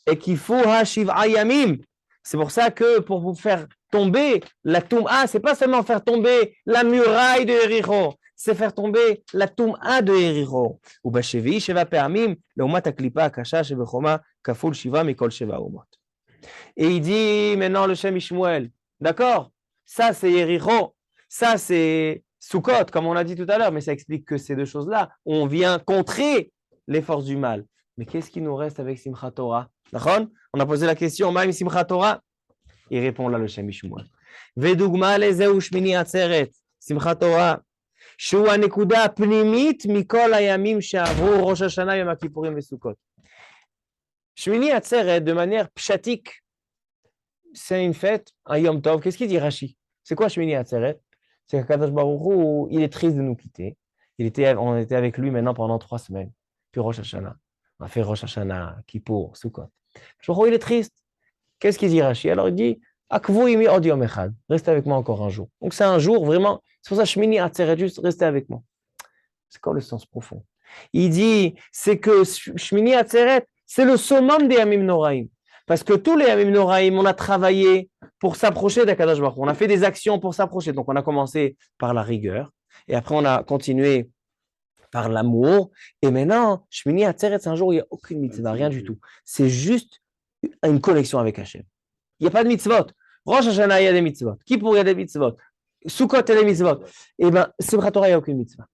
A: הקיפוה 7 ימים. C'est pour ça que pour vous faire tomber la Touma, c'est pas seulement faire tomber la muraille de Yericho, c'est faire tomber la Touma de Yericho. ובשביעי 7 פעמים, לעומת הקליפה הקשה שבחומה, כפול 7 מכל 7 אומות. Et il dit maintenant le Shem Ishmuel, d'accord, ça c'est Yericho. Ça, c'est Sukkot, comme on l'a dit tout à l'heure, mais ça explique que ces deux choses-là, on vient contrer les forces du mal. Mais qu'est-ce qui nous reste avec Simchat Torah? On a posé la question, Maïm Simchat Torah? Il répond là le Shem Ishmuel. Vedugma lezeu shmini atzeret, Simchat Torah, shu הנקודה הפנימית מכל הימים שעברו ראש השנה, יום הכיפורים וסוכות. Shmini atzeret, de manière pshatique, c'est une fête, un Yom Tov. Qu'est-ce qu'il dit Rashi? C'est quoi Shmini atzeret? C'est que Kadosh Baruch Hu, il est triste de nous quitter. On était avec lui maintenant pendant 3 semaines. Puis Rosh Hashanah. On a fait Rosh Hashanah, Kippour, Sukkot. Il est triste. Qu'est-ce qu'il dit Rashi? Alors il dit, restez avec moi encore un jour. Donc c'est un jour vraiment, c'est pour ça Shmini Atzeret, juste restez avec moi. C'est quoi le sens profond? Il dit, c'est que Shmini Atzeret, c'est le summum des Yamim Noraim. Parce que tous les Yamim Noraim, on a travaillé pour s'approcher d'Akadosh Baruch Hu. On a fait des actions pour s'approcher. Donc on a commencé par la rigueur, et après on a continué par l'amour, et maintenant, Shmini Atzeret, c'est un jour où il n'y a aucune mitzvah, rien du tout. C'est juste une connexion avec Hachem. Il n'y a pas de mitzvot. Rosh Hashanah, il y a des mitzvot. Kippour, il y a des mitzvot. Sukkot, il y a des mitzvot. Eh bien, Simchat Torah, il n'y a aucune mitzvah.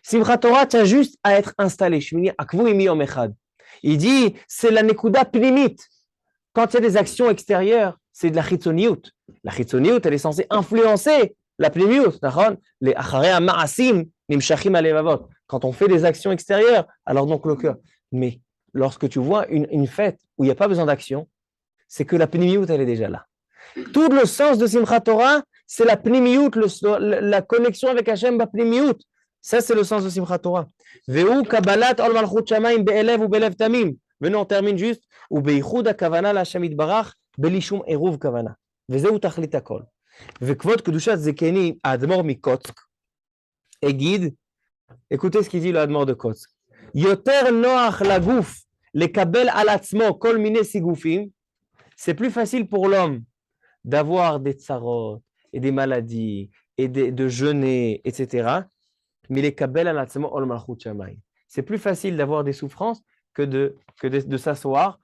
A: Simchat Torah, tu as juste à être installé. Shmini Akvu Imi Yom Echad. Il dit, c'est la nekuda pnimit. Quand il y a des actions extérieures, c'est de la chitzoniyut. La chitzoniyut, elle est censée influencer la pnimiyut. Les acharei ma'asim nimshachim alevavot. Quand on fait des actions extérieures, alors donc le cœur. Mais lorsque tu vois une fête où il n'y a pas besoin d'action, c'est que la pnimiyut, elle est déjà là. Tout le sens de Simchat Torah, c'est la pnimiyut, la connexion avec Hachem, la pnimiyut. Ça, c'est le sens de Simchat Torah. Veu kabbalat ol malchut shamayim be'elev ou be'lev tamim. Maintenant, on termine juste. Ou beichud hakavana l'Hashem yitbarach belishum eruv kavana. Vezeu tachlit hakol. Vekvod kedushat zekeni admor mikotsk. Et guide, écoutez ce qu'il dit le admor de Kotsk. Yoter noach lagouf lekabel al atzmo kol mine sigufim. C'est plus facile pour l'homme d'avoir des tsarot et des maladies et de jeûner, etc. Mais les kabel al atzmo ol malchut shamayim. C'est plus facile d'avoir des souffrances que de s'asseoir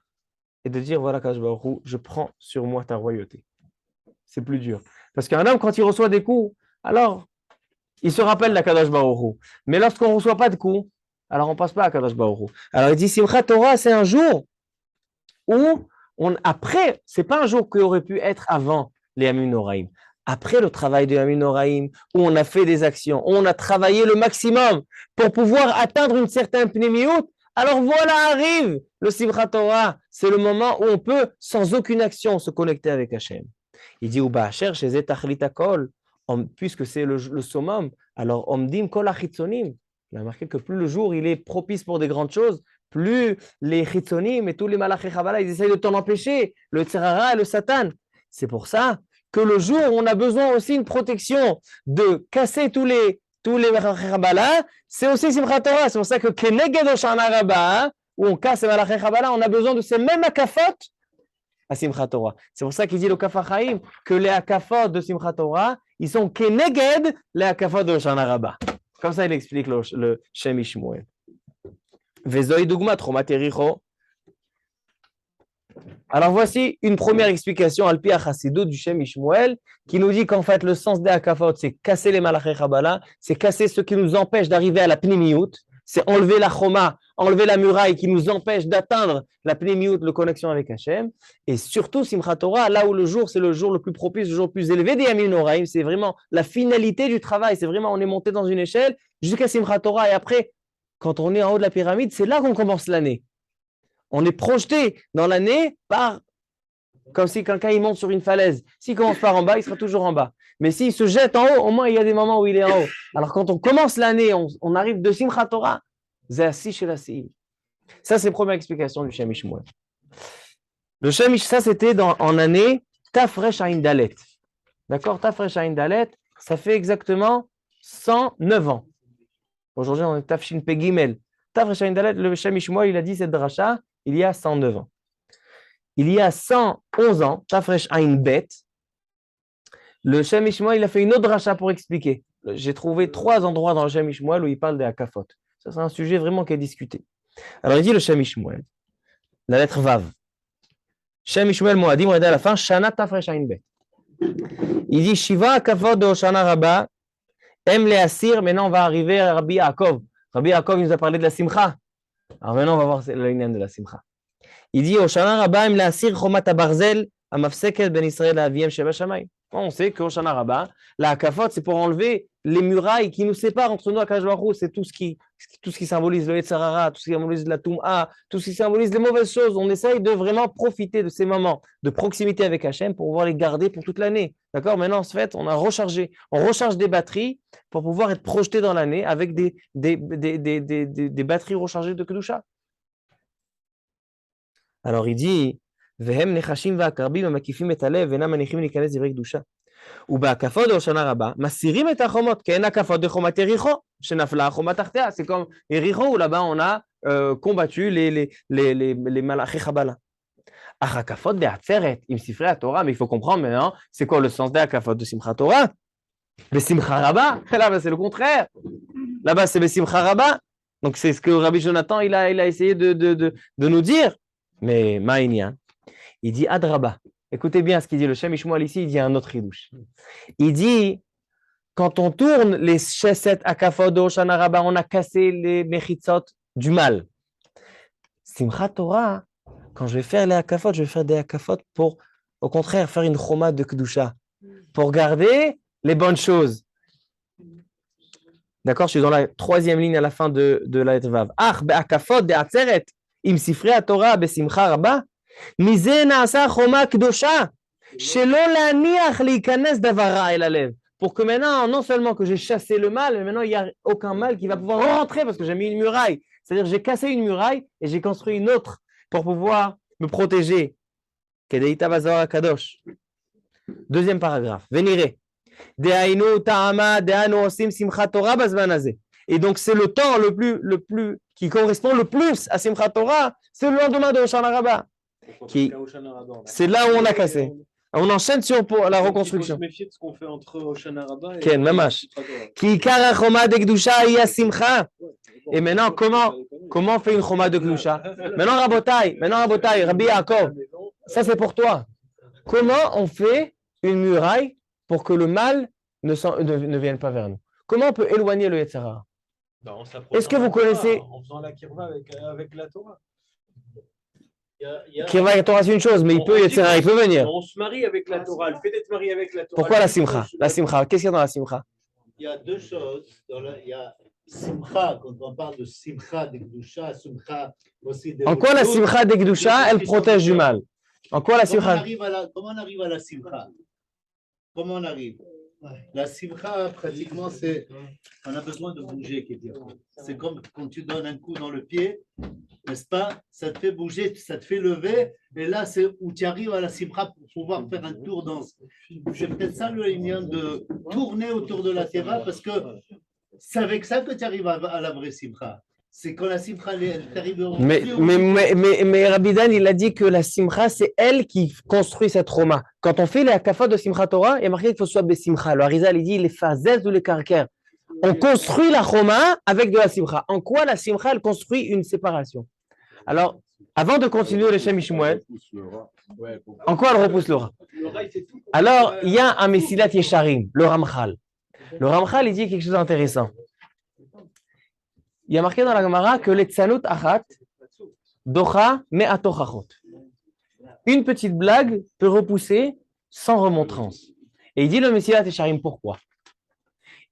A: et de dire voilà, Kadosh Baruch Hu, je prends sur moi ta royauté. C'est plus dur. Parce qu'un homme, quand il reçoit des coups, alors il se rappelle d'Akadosh Baruch Hu. Mais lorsqu'on ne reçoit pas de coups, alors on ne passe pas à Kadosh Baruch Hu. Alors il dit Simchat Torah, c'est un jour où après, ce n'est pas un jour qui aurait pu être avant les Yamim Noraim. Après le travail de Yamim Noraim, où on a fait des actions, où on a travaillé le maximum pour pouvoir atteindre une certaine pnimiyut, alors voilà arrive le Simchat Torah. C'est le moment où on peut, sans aucune action, se connecter avec Hachem. Il dit U'ba'asher shezeh tachlit hakol. Puisque c'est le summum, alors omdim kol achitzonim. Il a marqué que plus le jour il est propice pour des grandes choses, plus les chitzonim et tous les malachei Chabala, ils essayent de t'en empêcher, le tzerara et le satan. C'est pour ça que le jour où on a besoin aussi une protection de casser tous les malachei Chabala, c'est aussi Simchat Torah. C'est pour ça que keneged Hoshana Rabbah, où on casse les malachei Chabala, on a besoin de ces mêmes akafot à Simchat Torah. C'est pour ça qu'il dit le Kaf HaChaim que les akafot de Simchat Torah, ils sont keneged les akafot de Hoshana Rabbah. Comme ça, il explique le Shem Ishmuel. Vezoi dugma tromat ericho. Alors voici une première explication al pi Chassidut du Shem Ishmuel qui nous dit qu'en fait le sens des akafot c'est casser les malachei Chabala, c'est casser ce qui nous empêche d'arriver à la pnimiyut, c'est enlever la choma, enlever la muraille qui nous empêche d'atteindre la pnimiyut, la connexion avec Hachem, et surtout Simchat Torah, là où le jour c'est le jour le plus propice, le jour le plus élevé des Yamim Noraim, c'est vraiment la finalité du travail, c'est vraiment on est monté dans une échelle jusqu'à Simchat Torah, et après quand on est en haut de la pyramide, c'est là qu'on commence l'année. On est projeté dans l'année comme si quelqu'un il monte sur une falaise. S'il commence par en bas, il sera toujours en bas. Mais s'il se jette en haut, au moins il y a des moments où il est en haut. Alors quand on commence l'année, on arrive de Simchat Torah, Zéassi chez la Siim. Ça, c'est la première explication du Shem Ishmuel. Le Shem Ishmuel, ça c'était en année Tafresh Ayin Dalet. D'accord? Tafresh Ayin Dalet, ça fait exactement 109 ans. Aujourd'hui, on est Tafshin Pegimel. Tafresh Ayin Dalet, le Shem Ishmuel, il a dit cette dracha il y a 109 ans. Il y a 111 ans, Tafresh Ayin Bet, le Shem Ishmuel, il a fait une autre dracha pour expliquer. J'ai trouvé 3 endroits dans le Shem Ishmuel où il parle des Hakafot. Ça, c'est un sujet vraiment qui est discuté. Alors, il dit le Shem Ishmuel, la lettre Vav. Shem Ishmuel Moadim, on est à la fin, Shana Tafresh Ayin Bet. Il dit Shiva Hakafot de Hoshana Rabbah, Em le Asir, maintenant on va arriver à Rabbi Yaakov. Rabbi Yaakov, il nous a parlé de la Simcha. Alors maintenant, on va voir le lien de la Simcha. Il dit Hoshana Rabbah, Em le Asir, Chomat HaBarzel, Amafseket Ben Israël, Aviem Sheba Shamayim. On sait que Hoshana Rabbah, la Hakafot, c'est pour enlever les murailles qui nous séparent entre nous à Kadosh Baruch Hu. C'est tout ce qui symbolise le Yetzer Hara, tout ce qui symbolise la Toum'a, tout ce qui symbolise les mauvaises choses. On essaye de vraiment profiter de ces moments de proximité avec Hachem pour pouvoir les garder pour toute l'année. D'accord? Maintenant, en fait, on recharge des batteries pour pouvoir être projeté dans l'année avec des batteries rechargées de Kedusha. Alors il dit, Vehem nechashim va'akarbim amakifim et halev ve'enam manichim להיכנס דברי קדושה. ובהקפות בהושענא רבה, מסירים את החומות, כי אין הקפות דחומת יריחו, שנפלה החומה תחתיה. C'est comme Yericho, où là-bas on a combattu les malachי Chabala. אך הקפות בעצרת עם ספרי התורה, mais il faut comprendre maintenant, c'est quoi le sens des הקפות de Simchat Torah? Besimcha Rabba, là-bas c'est le contraire. Là-bas c'est Besimcha Rabba. Donc c'est ce que Rabbi Jonathan il a essayé de nous dire. Mais Ma'inyan, il dit Adraba. Écoutez bien ce qu'il dit le Shem Ishmael ici, il dit un autre chidouche. Il dit, quand on tourne les chesset akafot de Hoshana Rabba, on a cassé les mechitzot du mal. Simchat Torah, quand je vais faire les akafot, je vais faire des akafot pour, au contraire, faire une choma de kedusha, pour garder les bonnes choses. D'accord, je suis dans la 3e ligne à la fin de la lettre Vav. Ach be'akafot de'atzeret im sifrei Torah besimcha rabba. מזה נעשה חומה קדושה, שלא להניח להיכנס דבר רע אל הלב. Pour que maintenant, non seulement que j'ai chassé le mal, mais maintenant il n'y a aucun mal qui va pouvoir rentrer parce que j'ai mis une muraille. C'est-à-dire j'ai cassé une muraille et j'ai construit une autre pour pouvoir me protéger. Kedeita Vazor Kadosh. 2e paragraphe. Venire. Dehainu ta'ama de'anu osim simchat Torah bazman hazeh. Et donc c'est le temps le plus qui correspond le plus à Simchat Torah, c'est le lendemain de Hoshana Rabba. C'est là où on a cassé. On enchaîne sur pour la reconstruction.
B: Il faut se méfier de ce qu'on fait entre Hoshana Rabba et
A: Ken, mamash. Ki ikar choma de kedusha hiya simcha. Et maintenant, comment on fait une choma de kedusha? Maintenant, Rabotai, Rabbi Yaakov, ça c'est pour toi. Comment on fait une muraille pour que le mal ne vienne pas vers nous? Comment on peut éloigner le Yetzer Hara? Est-ce que vous connaissez?
B: En faisant la kirva avec la Torah.
A: Kirva et Torah, c'est une chose, mais il peut venir.
B: On se marie avec la Torah, le fait d'être marié avec la Torah.
A: Pourquoi la simcha? La simcha, qu'est-ce qu'il y a dans la simcha?
E: Il y a deux choses. Il y a simcha, quand on parle de simcha de Kedusha, simcha aussi de.
A: En quoi la simcha de Kedusha, elle protège du mal? En quoi la simcha?
E: Comment on arrive à la simcha? Comment on arrive? La simcha, pratiquement, c'est. On a besoin de bouger, c'est comme quand tu donnes un coup dans le pied, n'est-ce pas? Ça te fait bouger, ça te fait lever, et là, c'est où tu arrives à la simcha pour pouvoir faire un tour dans. C'est peut-être ça le lien de tourner autour de la terra, parce que c'est avec ça que tu arrives à la vraie simcha. C'est quand la simcha t'arrive au.
A: Mais Rabbi Dan, il a dit que la simcha, c'est elle qui construit cette Roma. Quand on fait les akafot de Simchat Torah, il y a marqué qu'il faut soit besimcha. Le Harizal, il dit les fazès ou les karker. On construit la Roma avec de la simcha. En quoi la simcha, elle construit une séparation? Alors, avant de continuer le Shem Ishmael, en quoi elle repousse le rat? Alors, il y a un Mesilat Yesharim, le Ramchal. Le Ramchal, il dit quelque chose d'intéressant. Il y a marqué dans la Gemara que les tzanut achat docha me'atochachot. Une petite blague peut repousser 100 remontrances. Et il dit le Mesilat Yesharim, pourquoi?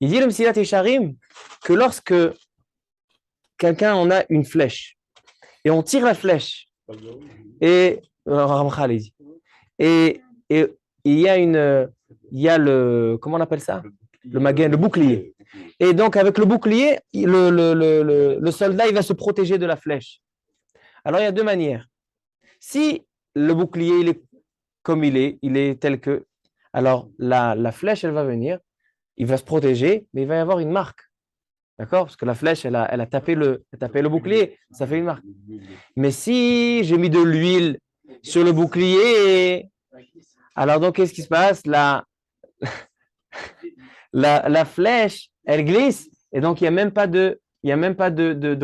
A: Il dit le Mesilat Yesharim que lorsque quelqu'un on a une flèche et on tire la flèche et il y a le comment on appelle ça? Le magen, le bouclier. Et donc, avec le bouclier, le soldat, il va se protéger de la flèche. Alors, il y a deux manières. Si le bouclier, il est comme il est tel que, alors la flèche, elle va venir, il va se protéger, mais il va y avoir une marque. D'accord? Parce que la flèche, elle a tapé le bouclier, ça fait une marque. Mais si j'ai mis de l'huile sur le bouclier, alors donc, qu'est-ce qui se passe? La flèche, elle glisse, et donc il n'y a même pas de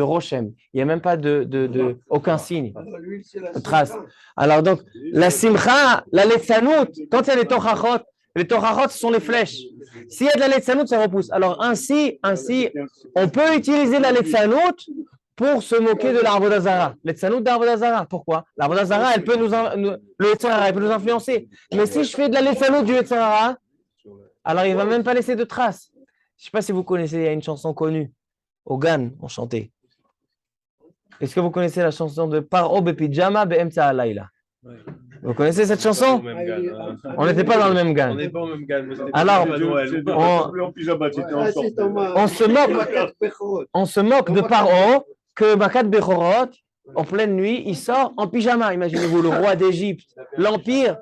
A: rochem, il n'y a même pas de aucun signe, de trace. Alors donc, la simcha, la letzanout, quand il y a les torachot ce sont les flèches. S'il y a de la letzanout, ça repousse. Alors ainsi, on peut utiliser la letzanout pour se moquer de l'arbre d'Azara. Letzanout d'arbre d'Azara. Pourquoi? L'arbre d'Azara, elle peut le Yetzer Hara, elle peut nous influencer. Mais si je fais de la letzanout du Yetzer Hara, alors il ne va même pas laisser de traces. Je ne sais pas si vous connaissez, il y a une chanson connue. Ogan, on chantait. Est-ce que vous connaissez la chanson de Paro Bepijama Be'emtsa Alayla? Vous connaissez cette chanson? On n'était pas dans le même gan.
B: On n'est pas au même gan.
A: Alors, on se moque de Paro que Makat Bechorot, en pleine nuit, il sort en pyjama. Imaginez-vous, le roi d'Égypte, l'Empire,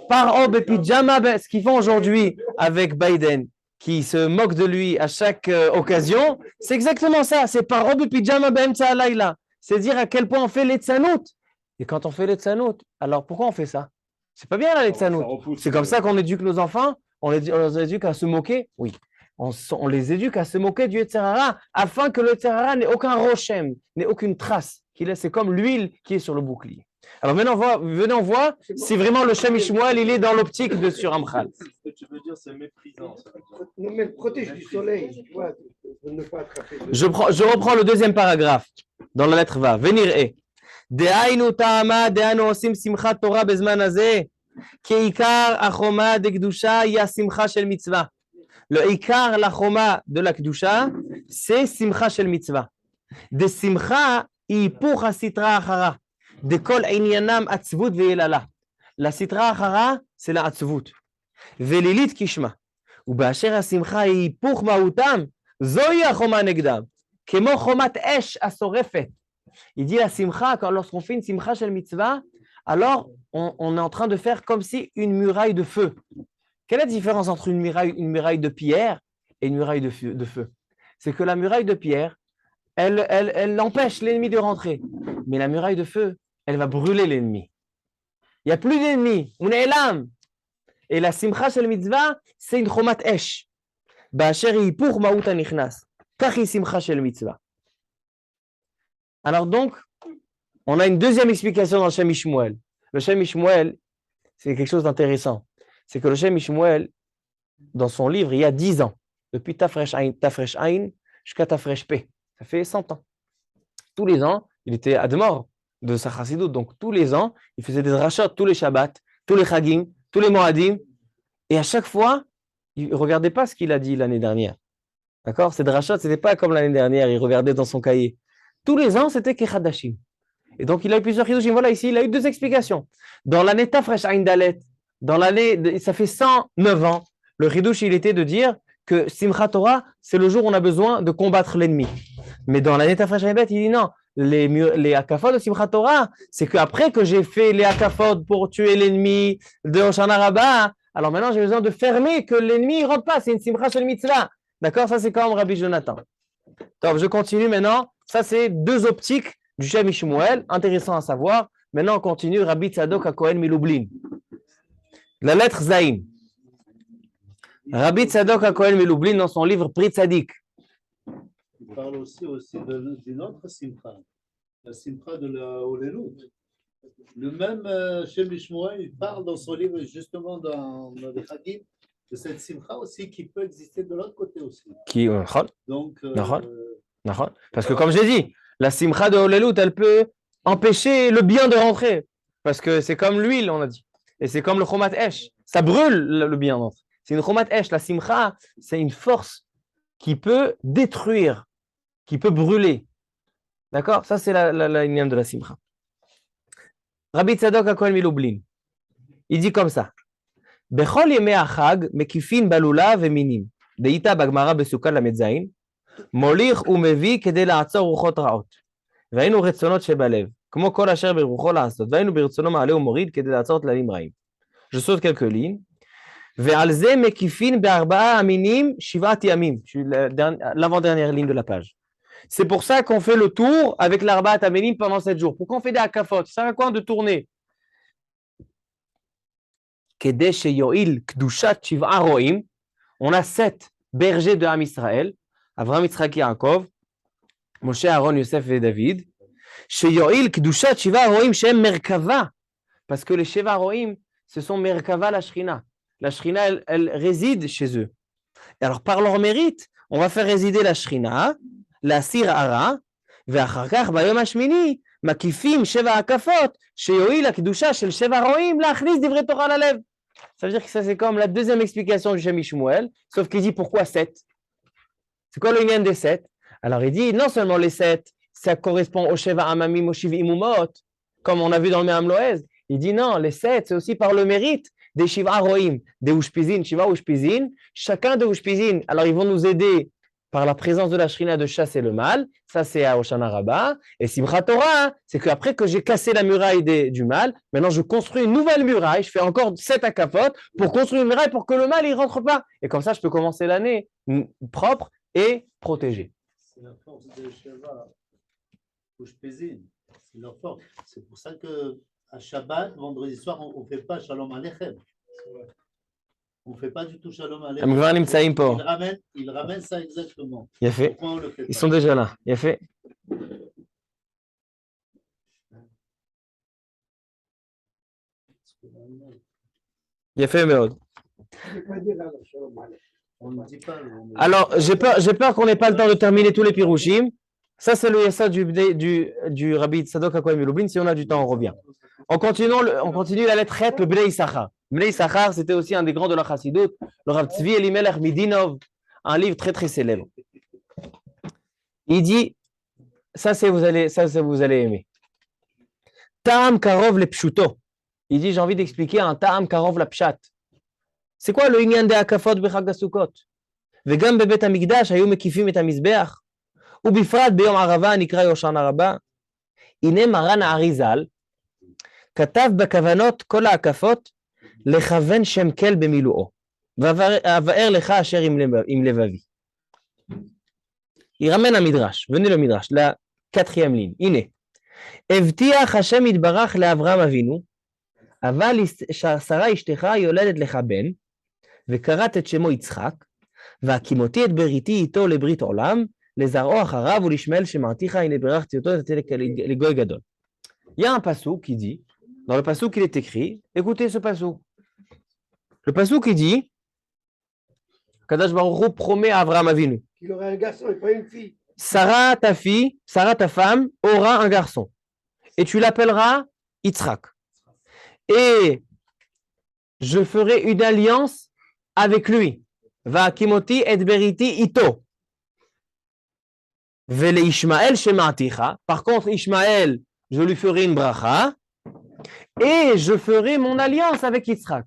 A: Paro pyjama, ce qu'ils font aujourd'hui avec Biden, qui se moque de lui à chaque occasion, c'est exactement ça. C'est Paro pyjama Laila. C'est dire à quel point on fait les tzanout. Et quand on fait les tzanout, alors pourquoi on fait ça? C'est pas bien là, les tzanout. C'est comme ça qu'on éduque nos enfants. On les éduque à se moquer. Oui. On les éduque à se moquer du Yetzer Hara afin que le Yetzer Hara n'ait aucun rochem, n'ait aucune trace. C'est comme l'huile qui est sur le bouclier. Alors maintenant, venez, on voit si vraiment le Shem Ishmuel, il est dans l'optique de sur Amchal.
B: Ce que tu veux dire, c'est méprisant.
C: Mais protège du soleil, tu vois, pour ne pas attraper.
A: Je reprends le deuxième paragraphe dans la lettre Va. Venir et. De'ainu ta'ama de'anu osim simchat Torah bezman hazeh, ke'ikar achoma de kedusha ya simcha shel mitzvah. Le ikar la choma de la kedusha, c'est simcha shel mitzvah. De simcha hipuch hasitra achara. De kol inyanam atzvut ve'elala. La sitra achara, c'est la atzvut. Ve'lilit kishma. ובאשר השמחה היא היפוך מהותם, זוהי החומה נגדם, כמו חומת אש השורפת. Il dit la simcha, lorsqu'on fait une simcha shel mitzvah, alors on est en train de faire comme si une muraille de feu. Quelle est la différence entre une muraille de pierre et une muraille de feu? C'est que la muraille de pierre, elle empêche l'ennemi de rentrer. Mais la muraille de feu, elle va brûler l'ennemi. Il n'y a plus d'ennemi, on est l'âme. Et la simcha shel mitzvah, c'est une chomat esh. Ba'asher hipuch ma'ut hanichnas. Kach hi simcha shel mitzvah. Alors donc, on a une deuxième explication dans le Shem Ishmuel. Le Shem Ishmuel, c'est quelque chose d'intéressant. C'est que le Shem Ishmuel, dans son livre, il y a 10 ans, depuis Tafresh Ain jusqu'à Tafresh P. Ça fait 100 ans. Tous les ans, il était à mort de sa chassidut. Donc tous les ans, il faisait des rachot, tous les Shabbats, tous les Chagim, tous les Moadim. Et à chaque fois, il ne regardait pas ce qu'il a dit l'année dernière. D'accord? Ces drachot, ce n'était pas comme l'année dernière, il regardait dans son cahier. Tous les ans, c'était Kechadashim. Et donc, il a eu plusieurs chidushim. Voilà, ici, il a eu 2 explications. Dans l'année Tafresh Ain Dalet, ça fait 109 ans, le chidush, il était de dire que Simchat Torah, c'est le jour où on a besoin de combattre l'ennemi. Mais dans l'année Tafresh Ain Bet, il dit non, les akafot de Simchat Torah, c'est qu'après que j'ai fait les akafot pour tuer l'ennemi de Hoshana Rabbah, alors maintenant, j'ai besoin de fermer que l'ennemi ne rentre pas. C'est une Simcha shel mitzvah. D'accord? Ça, c'est comme Rabbi Jonathan. Donc, je continue maintenant. Ça, c'est 2 optiques du Shem Ishmuel. Intéressant à savoir. Maintenant, on continue. Rabbi Tzadok HaKohen Milublin. La lettre Zayin. Rabbi Tzadok HaKohen Milublin, dans son livre Pri Tzadik.
E: Il parle aussi d'une autre simcha, la simcha de la Holelut. Le même Shem Ishmuel, il parle dans son livre, justement dans les Chagim, de cette simcha aussi qui peut exister de l'autre côté aussi. Donc,
A: parce que comme j'ai dit, la simcha de Holelut, elle peut empêcher le bien de rentrer. Parce que c'est comme l'huile, on a dit. Et c'est comme le chomat esh. Ça brûle le bien d'entrer. C'est une chomat esh. La simcha, c'est une force qui peut détruire, qui peut brûler. D'accord? Ça, c'est la ligne de la simcha. Rabbi Tzadok HaKohen Milublin. Il dit comme ça. Bechol yemei hachag mekifin balula veminim. Deita bagmara besukah lamed zayin. Molich umevi kedei la'atzor ruchot ra'ot. והיינו רצונות שבלב, כמו כל אשר ברוחו לעשות, והיינו ברצונו מעלה ומוריד כדי לעצור תללים רעים. Je saute quelques lignes. ועל זה מקיפין בארבעה המינים 7 ימים. L'avant-dernière ligne de la page. C'est pour ça qu'on fait le tour avec l'Arbaat Aminim pendant 7 jours. Pourquoi on fait des akafot? Ça sert à quoi de tourner? Kedei sheyoil kdushat shiv'a roim. On a 7 bergers de Ham Israël. Avraham, Yitzhak, Yaakov, Moshe, Aaron, Yosef et David. Sheyoil kdushat shiv'a roim shem merkava. Parce que les sheva roim, ce sont merkava la shrina. La shrina, elle réside chez eux. Et alors, par leur mérite, on va faire résider la shrina, להסיר הרע, ואחר כך ביום השמיני מקיפים 7 הקפות שיועיל הקדושה של 7 רועים להכניס דברי תורה ללב. Ça veut dire que ça c'est comme la deuxième explication du Shem Ishmuel, sauf qu'il dit pourquoi 7? C'est quoi le lien des 7? Alors il dit non seulement les 7, ça correspond aux 7 amamim, aux 7 imumot, comme on a vu dans le Me'am Loez. Il dit non, les 7 c'est aussi par le mérite des 7 roim, des ushpizin, 7 ushpizin, chacun de ushpizin. Alors ils vont nous aider par la présence de la Shrina de chasser le mal. Ça, c'est à Hoshana Rabbah. Et Simchat Torah, c'est qu'après que j'ai cassé la muraille du mal, maintenant je construis une nouvelle muraille. Je fais encore 7 akafot pour construire une muraille pour que le mal ne rentre pas. Et comme ça, je peux commencer l'année propre et protégée.
E: C'est la force de Sheva. C'est leur force. C'est pour ça que à Shabbat, vendredi soir, on ne fait pas Shalom Aleichem. On ne fait pas du tout Shalom Aleichem. Il ramène ça exactement.
A: Il a fait. Ils sont déjà là. Il a fait. Il a fait, mais alors, j'ai peur qu'on n'ait pas le temps de terminer tous les pirouchim. Ça, c'est le yassa du Rabbi Tzadok HaKohen Milublin. Si on a du temps, on revient. On continue la lettre Het, le Bnei Issachar. Bnei Issachar, c'était aussi un des grands de la Chassidut, le Rav Tzvi Elimelech Midinov, un livre très très célèbre. Il dit, ça vous allez aimer. Ta'am karov le pshuto. Il dit, j'ai envie d'expliquer un ta'am karov la pshat. C'est quoi le inyan de akafot bechag hasukot? Vegam bebet hamikdash hayu mekifim et hamizbeach. ובפרט ביום ערבה הנקרא יושענא רבה. הנה מרן האריז"ל כתב בכוונות כל ההקפות לכוון שם כל במילואו, ואבאר לך אשר עם לבבי. Il ramène un midrash, venez le midrash, la 4e ligne. הנה, הבטיח השם יתברך לאברהם אבינו, אבל שרה אשתך יולדת לך בן, וקראת את שמו יצחק, והקימותי את בריתי איתו לברית עולם, לזרעו אחריו ולשמעאל שמרתיך, הנה בירכתי אותו לגוי גדול. Il y a un passouk qui dit, dans le passouk il est écrit, écoutez ce passouk. Le passouk il dit, Kadosh Baruch Hu promet à Avraham Avinu.
C: Il aura un garçon et pas une fille.
A: Sarah, ta fille, Sarah, ta femme, aura un garçon. Et tu l'appelleras Yitzhak. Et je ferai une alliance avec lui. Va kimoti et beriti ito. Vele Ishmael shema'aticha. Par contre, Ishmael, je lui ferai une bracha. Et je ferai mon alliance avec Yitzhak.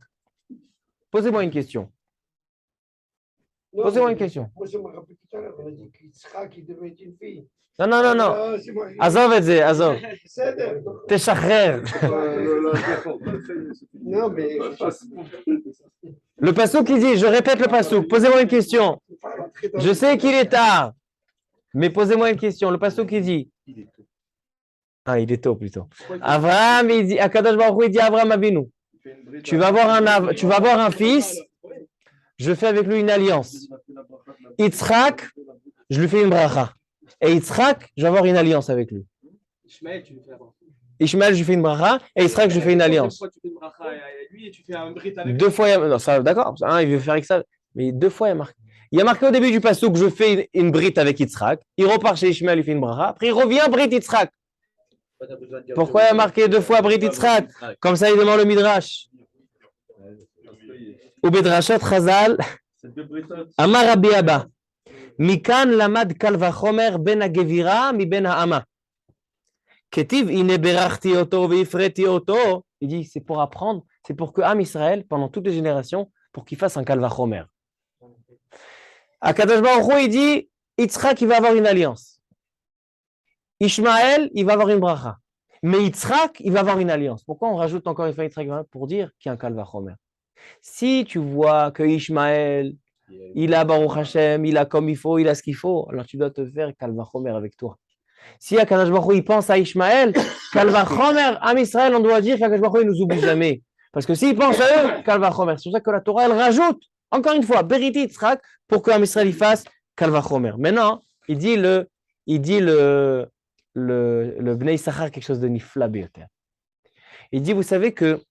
A: Posez-moi une question. Posez-moi une question.
C: Moi, je me rappelle tout à l'heure, on a dit qu'Yitzhak, il devait être une fille.
A: Non. Azov et ze, Azov. Teshachrer.
C: Non, mais.
A: Le passouk qui dit, je répète le passouk, posez-moi une question. Je sais qu'il est tard, mais posez-moi une question. Le passouk qui dit. Ah, il est tôt plutôt. Abraham, il dit, Akadosh Baruch Hu, il dit à Abraham Avinu, tu vas avoir un fils, je fais avec lui une alliance. Yitzhak, je lui fais une bracha. Et Yitzhak, je vais avoir une alliance avec lui.
F: Ishmael, tu lui fais avoir.
A: Ishmael, je lui fais une bracha, et Yitzhak, je lui fais une alliance.
F: Deux fois, tu fais une bracha à lui et tu fais un brit avec
A: deux fois, non, ça, d'accord, il veut faire avec ça, mais deux fois, il y a marqué au début du passouk que je fais une brit avec Yitzhak, il repart chez Ishmael, il fait une bracha, après il revient brit Yitzhak. Pourquoi il y a marqué deux fois brit Yitzhak? Comme ça, il demande le midrash. Ou bedrashat chazal, Amar Rabbi Abba. Mikan lamad kal vachomer ben hagevira mi ben ha'ama. Ketiv ine berachti oto veifreti oto. Il dit c'est pour apprendre, c'est pour que Am Israël, pendant toutes les générations, pour qu'il fasse un kal vachomer. Akadosh Baruch Hu, il dit Yitzhak, il va avoir une alliance. Ishmael, il va avoir une bracha. Mais Yitzhak, il va avoir une alliance. Pourquoi on rajoute encore une fois Yitzhak pour dire qu'il y a un kal vachomer? Si tu vois que Ishmael, il a Baruch Hashem, il a comme il faut, il a ce qu'il faut, alors tu dois te faire Kal Vachomer avec toi. Si Akadosh Baruch Hu, il pense à Ishmael, Kal Vachomer, Am Israël, on doit dire qu'Akadosh Baruch Hu, il nous oublie jamais. Parce que s'il pense à eux, Kal Vachomer. C'est pour ça que la Torah, elle rajoute, encore une fois, Beriti Yitzhak, pour que Am Israël, il fasse Kal Vachomer. Maintenant, il dit le Bnei Issachar, quelque chose de nifla beyoter. Il dit, vous savez que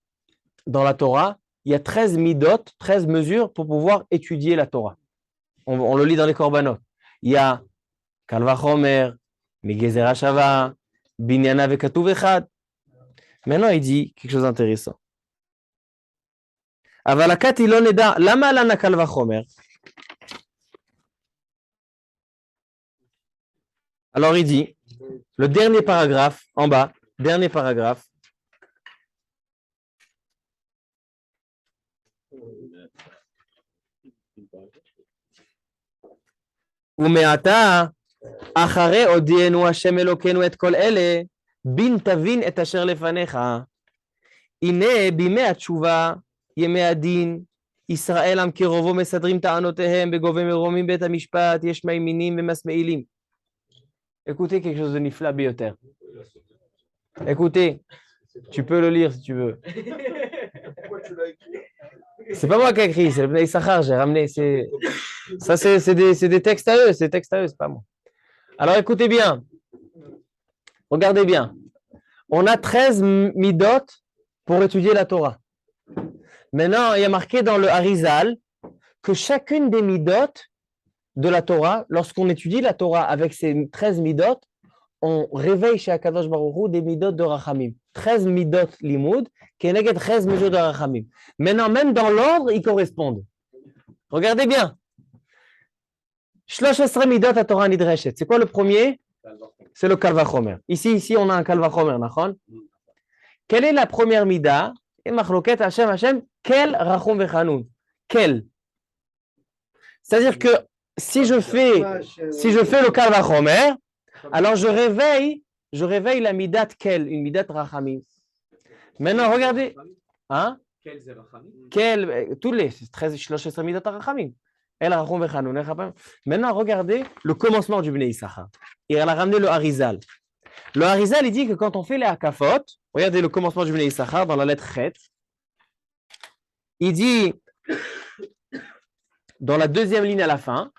A: dans la Torah, il y a 13 midot, 13 mesures pour pouvoir étudier la Torah. On le lit dans les korbanot. Il y a Kal Vachomer, Migezer Hashava, Binyana Vekatuv Echad. Maintenant, il dit quelque chose d'intéressant. Avalakat ilon eda, lama lana Kal Vachomer. Alors, il dit, le dernier paragraphe, en bas, dernier paragraphe, ומעתה, אחרי הודיענו השם אלוקינו את כל אלה, בין תבין את אשר לפניך. הנה בימי התשובה, ימי הדין, ישראל עם קרובו מסדרים טענותיהם, בגובה מרומים בית המשפט, יש מימינים ומסמעילים. Écoutez quelque chose de nifla biyoter. Écoutez, tu peux le lire si tu veux. C'est pas moi qui ai écrit, c'est le Bnei Issachar, j'ai ramené. Ça, c'est des textes à eux, c'est pas moi. Alors écoutez bien, regardez bien. On a 13 midot pour étudier la Torah. Maintenant, il y a marqué dans le Harizal que chacune des midot de la Torah, lorsqu'on étudie la Torah avec ces 13 midot, on réveille chez Akadosh Baruch Hu des midot de Rachamim. 13 midot limoud, qui est 13 midot de Rachamim. Maintenant, même dans l'ordre, ils correspondent. Regardez bien. 13 midot à Torah Nidreshet. C'est quoi le premier? C'est le Kal Vachomer. Ici, on a un Kal Vachomer, nachon? Quelle est la première mida? Et machloket Hashem, quel Rachum Vechanun? Quel? C'est-à-dire que si je fais le Kal Vachomer, alors je réveille la midat Kel, une midat Rachamim. Maintenant, regardez. Hein? Quel, tous les 13 midat Rachamim. El Rachum Vechanun. Maintenant, regardez le commencement du Bnei Issachar. Il a ramené le Harizal. Le Harizal, il dit que quand on fait les Hakafot, regardez le commencement du Bnei Issachar dans la lettre Chet, il dit, dans la deuxième ligne à la fin,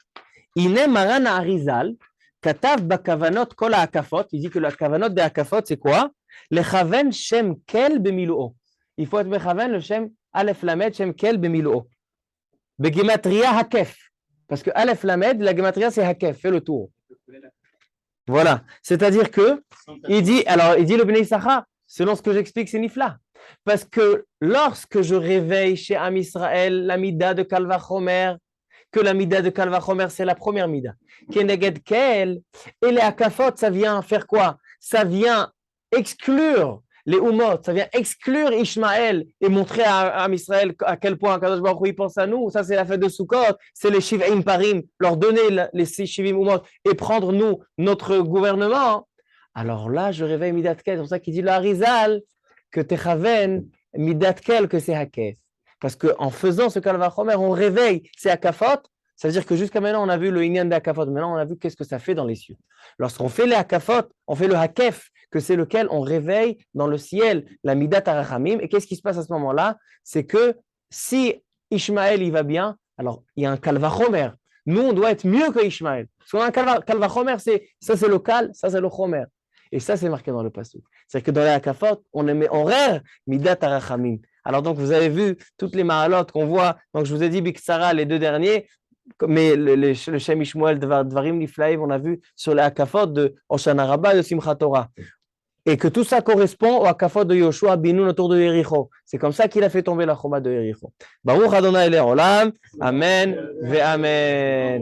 A: Ine Maran Harizal, Katav Bakavanot Kol Hakafot, il dit que la Kavanot des Hakafot, c'est quoi? Le Chaven Shem Kel Bemiluo. Il faut être Mechaven le Shem Aleph Lamed Shem Kel Bemiluo. Begematria Hakef. Parce que Aleph Lamed, la Gematria, c'est Hakef, fais le tour. Voilà. C'est-à-dire que, il dit le Bnei Issachar, selon ce que j'explique, c'est Nifla. Parce que lorsque je réveille chez Am Israël la Mida de Kal Vachomer, que la Mida de Kal Vachomer, c'est la première Mida. Keneged Kel, et les Hakafot, ça vient faire quoi? Ça vient exclure les Umot, ça vient exclure Ishmaël et montrer à Am Israël à quel point Kadosh Baruch Hu pense à nous. Ça, c'est la fête de Sukkot, c'est les Shiv'im Parim, leur donner les 6 Shiv'im Umot et prendre nous, notre gouvernement. Alors là, je réveille Midat Kel, c'est pour ça qu'il dit le Harizal, que Techaven, Midat Kel, que c'est Hakef. Parce qu'en faisant ce Kal Vachomer, on réveille ces Hakafot. Ça veut dire que jusqu'à maintenant, on a vu le Inyan des Hakafot. Maintenant, on a vu qu'est-ce que ça fait dans les cieux. Lorsqu'on fait les Hakafot, on fait le Hakef, que c'est lequel on réveille dans le ciel la Midat Arachamim. Et qu'est-ce qui se passe à ce moment-là? C'est que si Ishmaël il va bien, alors il y a un Kal Vachomer. Nous, on doit être mieux que Ishmaël. Parce qu'on a un Kal Vachomer, ça c'est le Kal, ça c'est le Chomer. Et ça, c'est marqué dans le Passouk. C'est-à-dire que dans les Hakafot, on met en rare Midat Arachamim. Alors donc, vous avez vu toutes les Mahalot qu'on voit. Donc, je vous ai dit Bixara, les 2 derniers, mais le Shem Ishmuel, Dvarim Niflaim, on a vu sur les Hakafot de Hoshana Rabbah et de Simchat Torah. Et que tout ça correspond au Hakafot de Yoshua Binoun autour de Yericho. C'est comme ça qu'il a fait tomber la Choma de Yericho. Baruch Adonai Le'olam. Amen. Ve Amen.